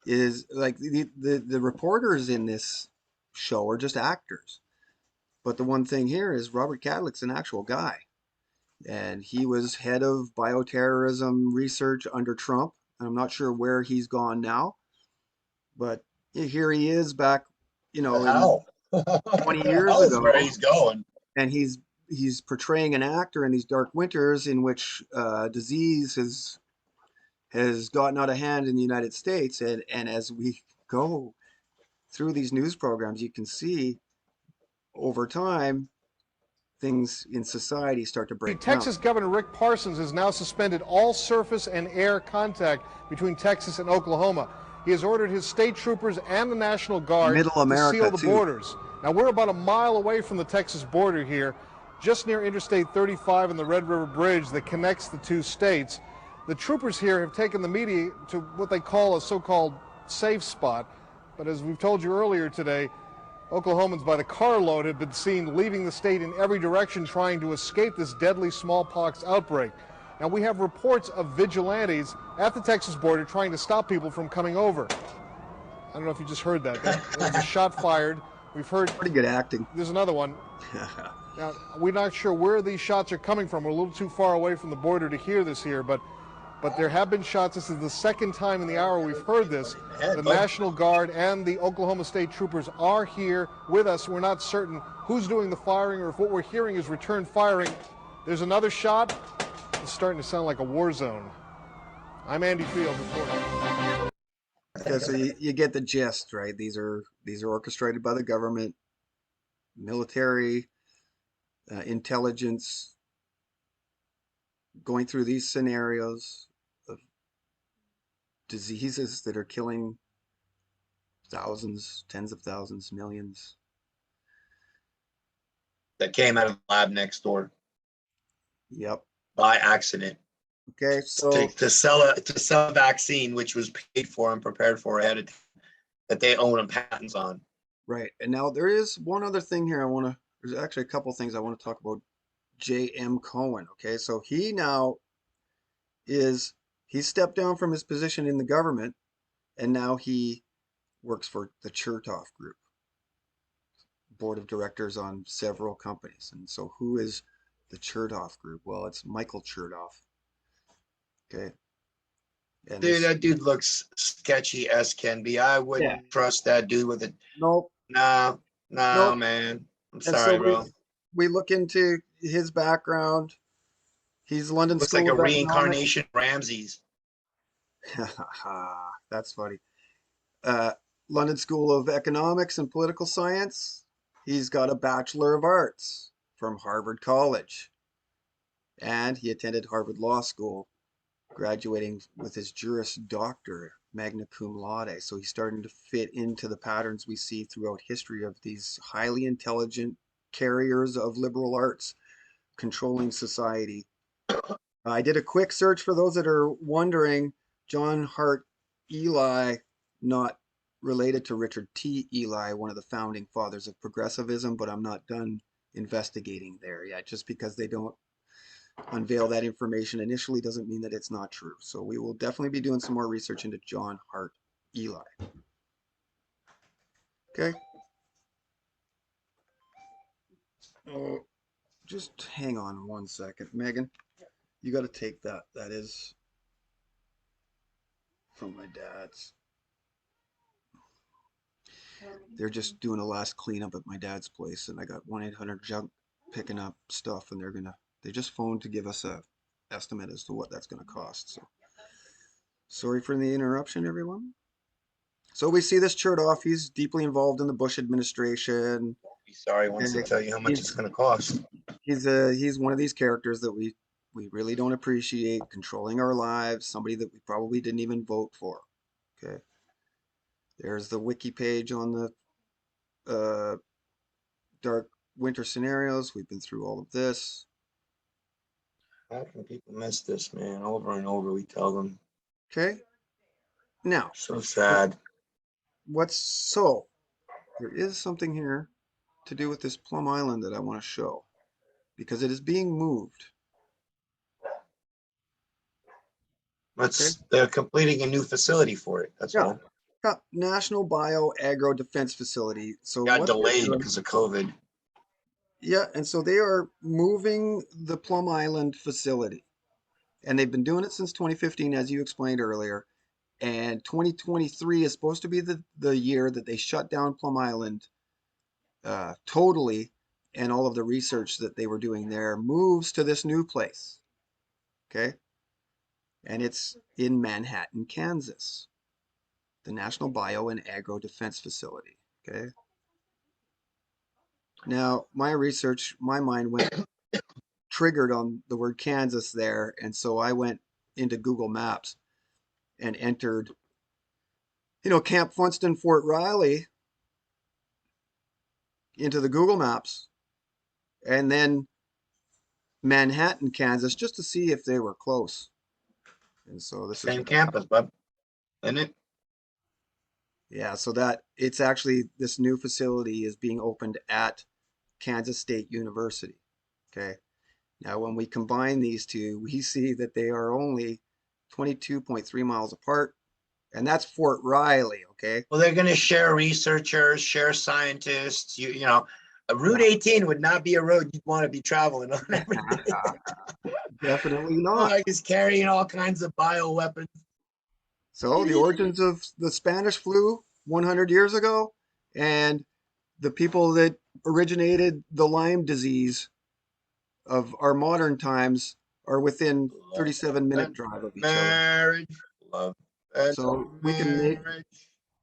is like the reporters in this show are just actors. But the one thing here is Robert Cadlick's an actual guy. And he was head of bioterrorism research under Trump. I'm not sure where he's gone now, but here he is back, in How? 20 years Hell is ago, where he's going. and he's portraying an actor in these dark winters in which disease has gotten out of hand in the United States, and as we go through these news programs, you can see over time things in society start to break down. Texas Governor Rick Parsons has now suspended all surface and air contact between Texas and Oklahoma. He has ordered his state troopers and the National Guard Middle to America, seal the too. borders. Now, we're about a mile away from the Texas border here, just near Interstate 35 and the Red River Bridge that connects the two states. The troopers here have taken the media to what they call a so-called safe spot. But as we've told you earlier today, Oklahomans by the carload have been seen leaving the state in every direction trying to escape this deadly smallpox outbreak. Now, we have reports of vigilantes at the Texas border trying to stop people from coming over. I don't know if you just heard that. There was a shot fired. We've heard... Pretty good acting. There's another one. Now, we're not sure where these shots are coming from. We're a little too far away from the border to hear this here, but there have been shots. This is the second time in the hour we've heard this. The National Guard and the Oklahoma State Troopers are here with us. We're not certain who's doing the firing or if what we're hearing is return firing. There's another shot. It's starting to sound like a war zone. I'm Andy Field reporting. Okay, so you get the gist, right? These are orchestrated by the government, military, intelligence, going through these scenarios of diseases that are killing thousands, tens of thousands, millions. That came out of the lab next door Yep. by accident Okay, so to sell a vaccine, which was paid for and prepared for ahead of time, that they own patents on. right, and now there is one other thing here there's actually a couple things I want to talk about. J.M. Cohen. Okay, so he stepped down from his position in the government, and now he works for the Chertoff Group, board of directors on several companies. And so who is the Chertoff Group? Well, it's Michael Chertoff. Okay. And Dude, that dude looks sketchy as can be. I wouldn't trust that dude with it. nope. No, Nope. man. I'm And sorry, so bro. we look into his background. He's London Looks School like a of Economics. reincarnation of Ramses. That's funny. London School of Economics and Political Science. He's got a Bachelor of Arts from Harvard College. And he attended Harvard Law School, graduating with his Juris Doctor, magna cum laude. So he's starting to fit into the patterns we see throughout history of these highly intelligent carriers of liberal arts controlling society. I did a quick search for those that are wondering. John Hart Ely, not related to Richard T. Ely, one of the founding fathers of progressivism, but I'm not done investigating there yet. Just because they don't unveil that information initially doesn't mean that it's not true. So we will definitely be doing some more research into John Hart Ely. Okay. Just hang on one second. Megan, you got to take that. That is from my dad's. They're just doing a last cleanup at my dad's place, and I got 1-800-JUNK picking up stuff, and they just phoned to give us a estimate as to what that's going to cost. So sorry for the interruption, everyone. So we see this Chertoff. He's deeply involved in the Bush administration. Be sorry once I tell you how much it's going to cost. He's one of these characters that we we really don't appreciate controlling our lives, somebody that we probably didn't even vote for. Okay. There's the wiki page on the dark winter scenarios. We've been through all of this. How can people miss this, man? Over and over, we tell them. Okay. Now, So sad. so there is something here to do with this Plum Island that I want to show because it is being moved. Okay. They're completing a new facility for it. That's Yeah. all. Yeah. National Bio Agro Defense Facility. So Got what they're delayed doing, because of COVID. yeah, and so they are moving the Plum Island facility. And they've been doing it since 2015, as you explained earlier. And 2023 is supposed to be the year that they shut down Plum Island totally, and all of the research that they were doing there moves to this new place. Okay. And it's in Manhattan, Kansas, the National Bio and Agro Defense Facility. Okay. Now, my research, my mind went triggered on the word Kansas there. And so I went into Google Maps and entered, Camp Funston, Fort Riley into the Google Maps, and then Manhattan, Kansas, just to see if they were close. And so this is, Same campus, bud. Isn't it? yeah, so that it's actually this new facility is being opened at Kansas State University. Okay. Now, when we combine these two, we see that they are only 22.3 miles apart, and that's Fort Riley. Okay. Well, they're going to share researchers, share scientists. A Route Yeah. 18 would not be a road you'd want to be traveling on every day. Definitely not. Like it's carrying all kinds of bioweapons. So the origins of the Spanish flu 100 years ago and the people that originated the Lyme disease of our modern times are within 37-minute drive of each other. Marriage, love, and So we can make, marriage.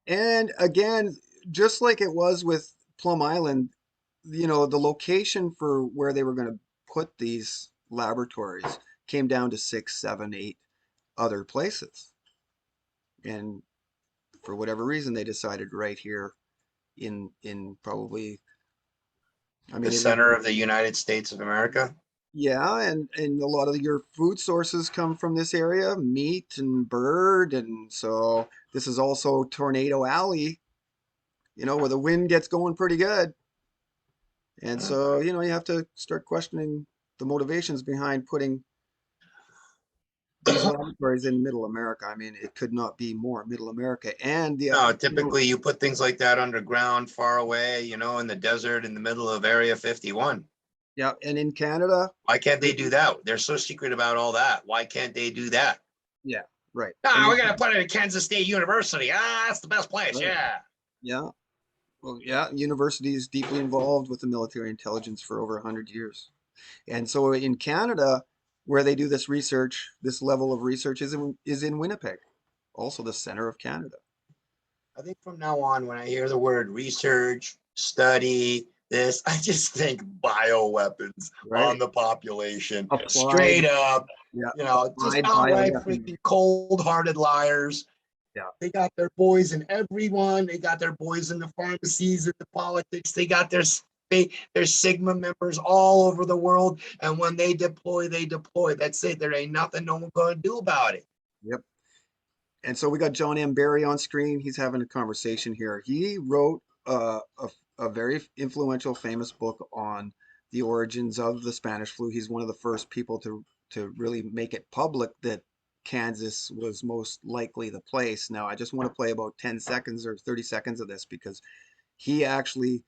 and again, just like it was with Plum Island, the location for where they were going to put these laboratories came down to 6, 7, 8 other places. And for whatever reason, they decided right here in probably, I The mean, center of the United States of America. yeah, and a lot of your food sources come from this area, meat and bird, and so this is also Tornado Alley, where the wind gets going pretty good. And so, you have to start questioning the motivations behind putting these laboratories in Middle America. I mean, it could not be more Middle America. And No, typically you put things like that underground, far away, in the desert, in the middle of Area 51. yeah, and in Canada, Why can't they do that? They're so secret about all that. Why can't they do that? yeah, right. We're gonna put it at Kansas State University. That's the best place. Right. Yeah. Yeah. Well, yeah, university is deeply involved with the military intelligence for over 100 years. And so in Canada, where they do this research, this level of research is in Winnipeg, also the center of Canada. I think from now on, when I hear the word research, study, this, I just think bioweapons Right. on the population. Applied, Straight up, yeah, just applied outright bioweapons. freaking cold-hearted liars. Yeah. They got their boys in everyone. They got their boys in the pharmacies, in the politics. They got their Sigma members all over the world. And when they deploy, they deploy. That's it. There ain't nothing no one gonna do about it. Yep. And so we got John M. Barry on screen. He's having a conversation here. He wrote a very influential, famous book on the origins of the Spanish flu. He's one of the first people to really make it public that Kansas was most likely the place. Now, I just want to play about 10 seconds or 30 seconds of this because he actually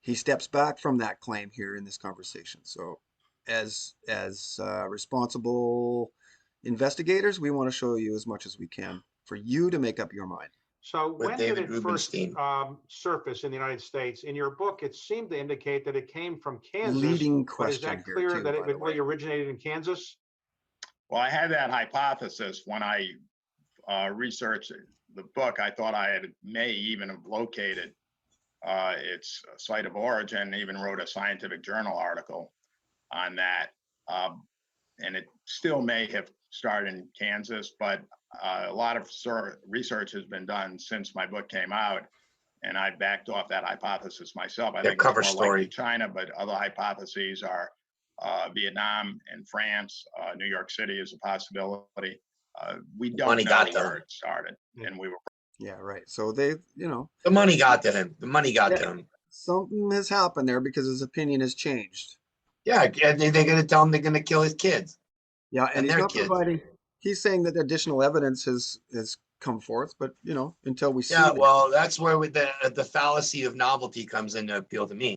he steps back from that claim here in this conversation. So as responsible investigators, we want to show you as much as we can for you to make up your mind. So With when did David it first Rubenstein. surface in the United States? In your book, it seemed to indicate that it came from Kansas. Leading But is question that here clear too, that it by the way. really originated in Kansas? Well, I had that hypothesis when I researched the book. I thought I may even have located its site of origin, even wrote a scientific journal article. on that. And it still may have started in Kansas, but a lot of research has been done since my book came out, and I backed off that hypothesis myself. I think cover it's more story. likely China, but other hypotheses are Vietnam and France. New York City is a possibility. We don't Money know got to where him. it started, and we were. Yeah, right. So they, The money got to him. The money got to him. something has happened there because his opinion has changed. Yeah, and they're going to tell him they're going to kill his kids. Yeah, and he's their not kids. providing. He's saying that additional evidence has come forth, but until we see Yeah, that. well, that's where the fallacy of novelty comes in to appeal to me.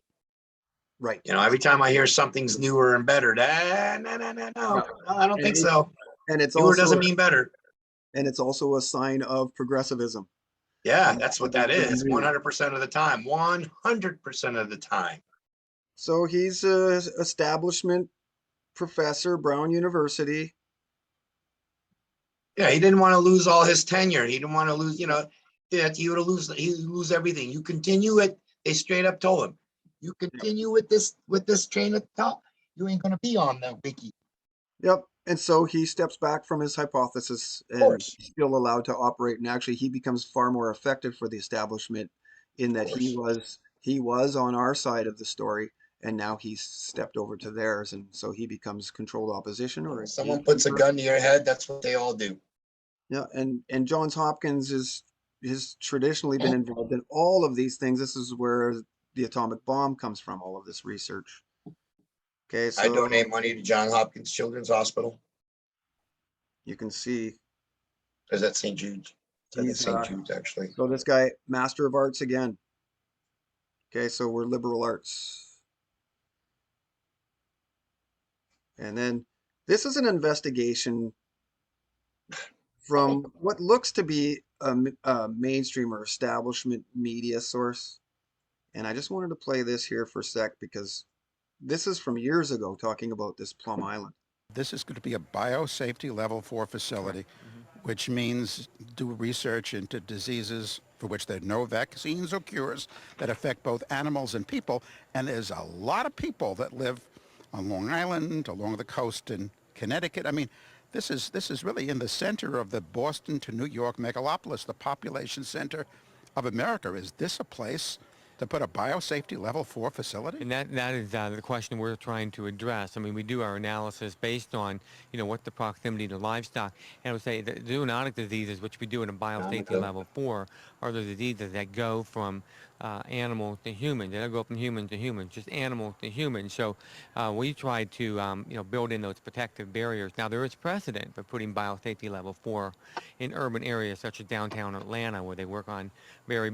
Right. Every time I hear something's newer and better, no, I don't think so. And it's Newer also doesn't mean better. and it's also a sign of progressivism. Yeah, And that's what that is. 100% of the time. 100% of the time. So he's a establishment professor, Brown University. Yeah, he didn't want to lose all his tenure. He didn't want to lose, that he would lose everything. You continue it, they straight up told him. You continue with this train of thought, you ain't gonna be on the wiki. Yep. And so he steps back from his hypothesis and course. he's still allowed to operate. And actually he becomes far more effective for the establishment in that he was on our side of the story, and now he's stepped over to theirs, and so he becomes controlled opposition. Or Someone puts a gun to your head, that's what they all do. Yeah, and Johns Hopkins has traditionally been involved in all of these things. This is where the atomic bomb comes from, all of this research. Okay, so I donate money to Johns Hopkins Children's Hospital. You can see. Is that St. Jude's? That's St. Jude's, actually. So this guy, Master of Arts again. Okay, so we're liberal arts. And then this is an investigation from what looks to be a mainstream or establishment media source. And I just wanted to play this here for a sec because this is from years ago talking about this Plum Island. This is going to be a biosafety level 4 facility, which means do research into diseases for which there are no vaccines or cures that affect both animals and people. And there's a lot of people that live on Long Island, along the coast in Connecticut. I mean, this is really in the center of the Boston to New York megalopolis, the population center of America. Is this a place to put a biosafety level 4 facility? And that is the question we're trying to address. I mean, we do our analysis based on, what the proximity to livestock. And I would say the zoonotic diseases, which we do in a biosafety level 4, are the diseases that go from animal to human. They don't go from human to human, just animal to human. So we try to, build in those protective barriers. Now, there is precedent for putting biosafety level 4 in urban areas such as downtown Atlanta, where they work on very,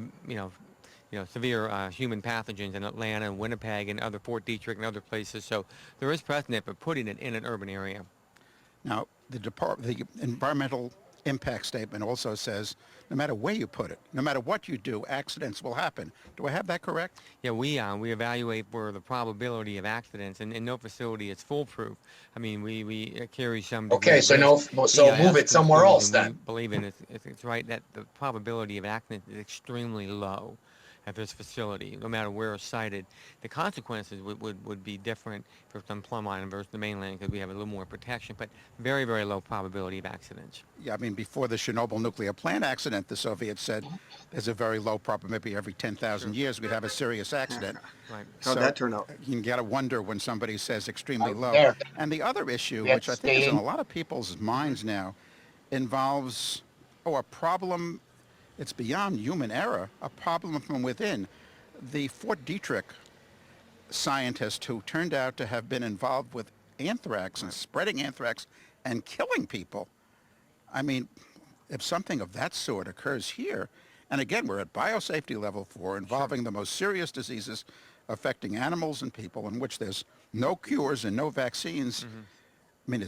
severe human pathogens in Atlanta and Winnipeg and other Fort Detrick and other places. So there is precedent for putting it in an urban area. Now, the environmental impact statement also says no matter where you put it, no matter what you do, accidents will happen. Do I have that correct? Yeah, we evaluate for the probability of accidents, and no facility is foolproof. I mean, we carry some. Okay, so move it somewhere else then. We believe in it's right that the probability of accident is extremely low at this facility, no matter where it's sited. The consequences would be different for some Plum Island versus the mainland because we have a little more protection, but very, very low probability of accidents. Yeah, I mean, before the Chernobyl nuclear plant accident, the Soviets said there's a very low probability every 10,000 years we'd have a serious accident. Right. How'd that turn out? You can get a wonder when somebody says extremely low. There. And the other issue, which I think is in a lot of people's minds now, involves, a problem. It's beyond human error, a problem from within. The Fort Detrick scientist who turned out to have been involved with anthrax and spreading anthrax and killing people. I mean, if something of that sort occurs here, and again, we're at biosafety level 4, involving the most serious diseases affecting animals and people, in which there's no cures and no vaccines. I mean,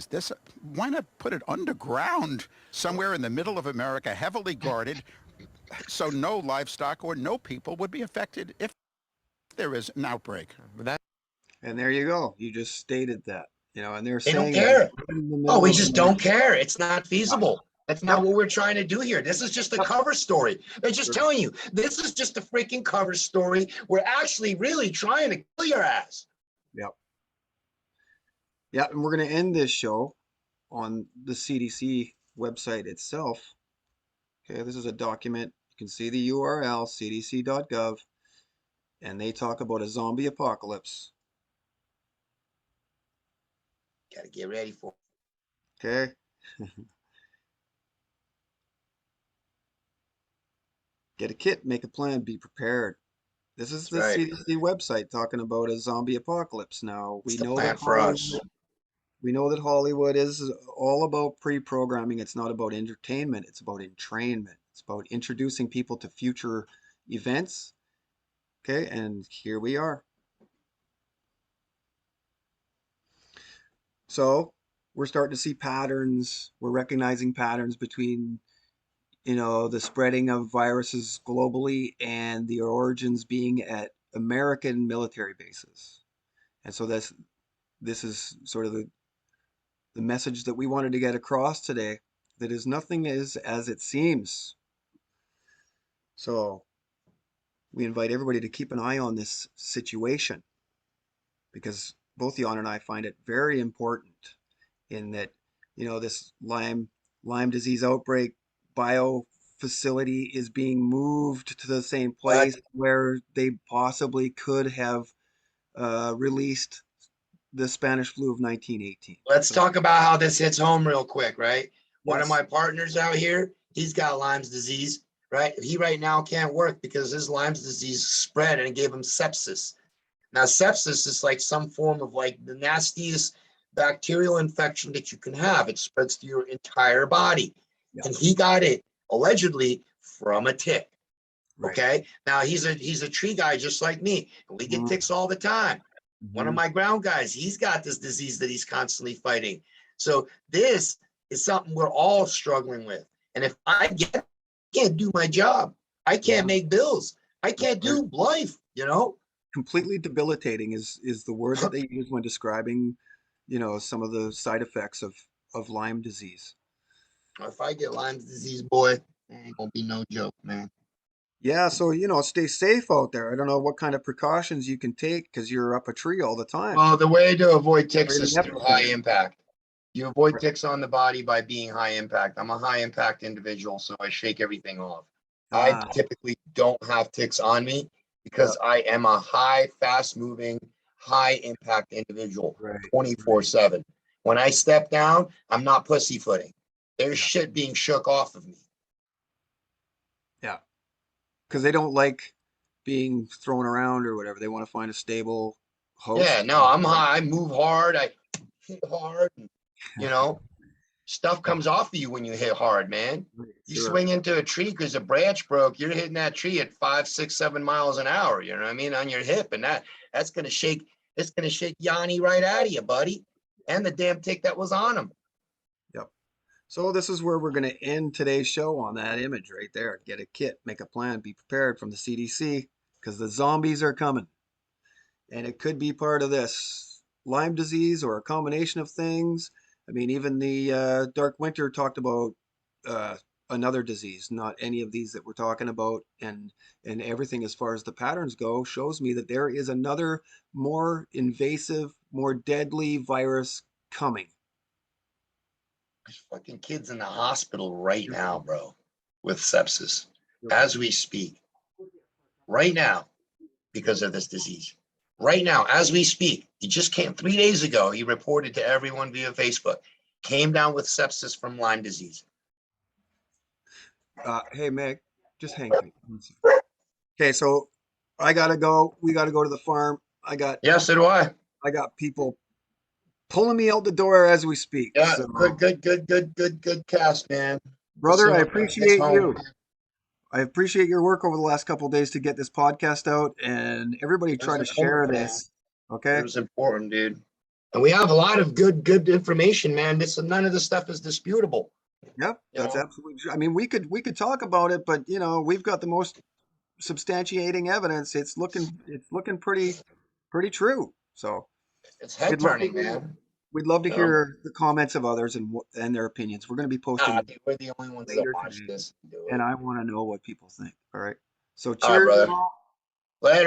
why not put it underground somewhere in the middle of America, heavily guarded, so no livestock or no people would be affected if there is an outbreak? And there you go. You just stated that, and they're They saying don't care. Oh, We just don't care. It's not feasible. That's not what we're trying to do here. This is just a cover story. They're just telling you, this is just a freaking cover story. We're actually really trying to kill your ass. Yep. Yeah, and we're going to end this show on the CDC website itself. Okay, this is a document. You can see the URL, cdc.gov, and they talk about a zombie apocalypse. Got to get ready for it. Okay. Get a kit, make a plan, be prepared. This is That's the right. CDC website talking about a zombie apocalypse. Now, It's the plan for us. We know that Hollywood is all about pre-programming. It's not about entertainment. It's about entrainment. It's about introducing people to future events. Okay, and here we are. So we're starting to see patterns. We're recognizing patterns between, the spreading of viruses globally and the origins being at American military bases. And so this is sort of the message that we wanted to get across today, that is nothing is as it seems. So we invite everybody to keep an eye on this situation, because both Jan and I find it very important in that, this Lyme disease outbreak bio facility is being moved to the same place where they possibly could have released the Spanish flu of 1918. Let's talk about how this hits home real quick, right? One of Yes. my partners out here, he's got Lyme's disease, right? He right now can't work because his Lyme's disease spread and it gave him sepsis. Now, sepsis is like some form of like the nastiest bacterial infection that you can have. It spreads to your entire body. Yeah. And he got it allegedly from a tick. Right. Okay. Now he's a tree guy just like me. And we get ticks all the time. One of my ground guys, he's got this disease that he's constantly fighting. So this is something we're all struggling with. And if I can't do my job, I can't make bills. I can't do life, Completely debilitating is the word that they use when describing, some of the side effects of Lyme disease. If I get Lyme disease, boy, it ain't gonna be no joke, man. Yeah, so stay safe out there. I don't know what kind of precautions you can take because you're up a tree all the time. Well, the way to avoid ticks Or in is the through epicenter. high impact. You avoid ticks on the body by being high impact. I'm a high impact individual, so I shake everything off. I typically don't have ticks on me because I am a high, fast moving, high impact individual, 24/7. When I step down, I'm not pussyfooting. There's shit being shook off of me. Yeah, because they don't like being thrown around or whatever. They want to find a stable host. Yeah, no, I'm high. I move hard. I hit hard. And, stuff comes off of you when you hit hard, man. You swing into a tree because a branch broke. You're hitting that tree at 5, 6, 7 miles an hour. You know what I mean? On your hip, and that's gonna shake. It's gonna shake Yanni right out of you, buddy, and the damn tick that was on him. Yep. So this is where we're going to end today's show, on that image right there. Get a kit, make a plan, be prepared, from the CDC, because the zombies are coming. And it could be part of this Lyme disease or a combination of things. I mean, even the Dark Winter talked about another disease, not any of these that we're talking about. And everything as far as the patterns go shows me that there is another more invasive, more deadly virus coming. There's fucking kids in the hospital right now, bro, with sepsis as we speak. Right now, because of this disease. Right now, as we speak, he just came 3 days ago. He reported to everyone via Facebook, came down with sepsis from Lyme disease. Hey, Meg, just hang tight. Okay, so I gotta go. We gotta go to the farm. Yes, so do I. I got people pulling me out the door as we speak. Yeah, so, good cast, man. Brother, I appreciate you. I appreciate your work over the last couple of days to get this podcast out, and everybody try to share this. Okay, it was important, dude. And we have a lot of good information, man. None of this stuff is disputable. Yep, that's absolutely true. I mean, we could talk about it, but we've got the most substantiating evidence. It's looking pretty true. So it's head turning, man. We'd love to hear the comments of others and their opinions. We're going to be posting. We're the only ones that watch this. And I want to know what people think. All right. So cheers. All right, brother. Later.